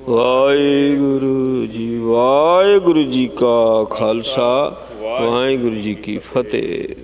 Speaker 4: ਵਾਹਿਗੁਰੂ ਜੀ। ਵਾਹਿਗੁਰੂ ਜੀ ਕਾ ਖਾਲਸਾ ਵਾਹਿਗੁਰੂ ਜੀ ਕੀ ਫਤਿਹ।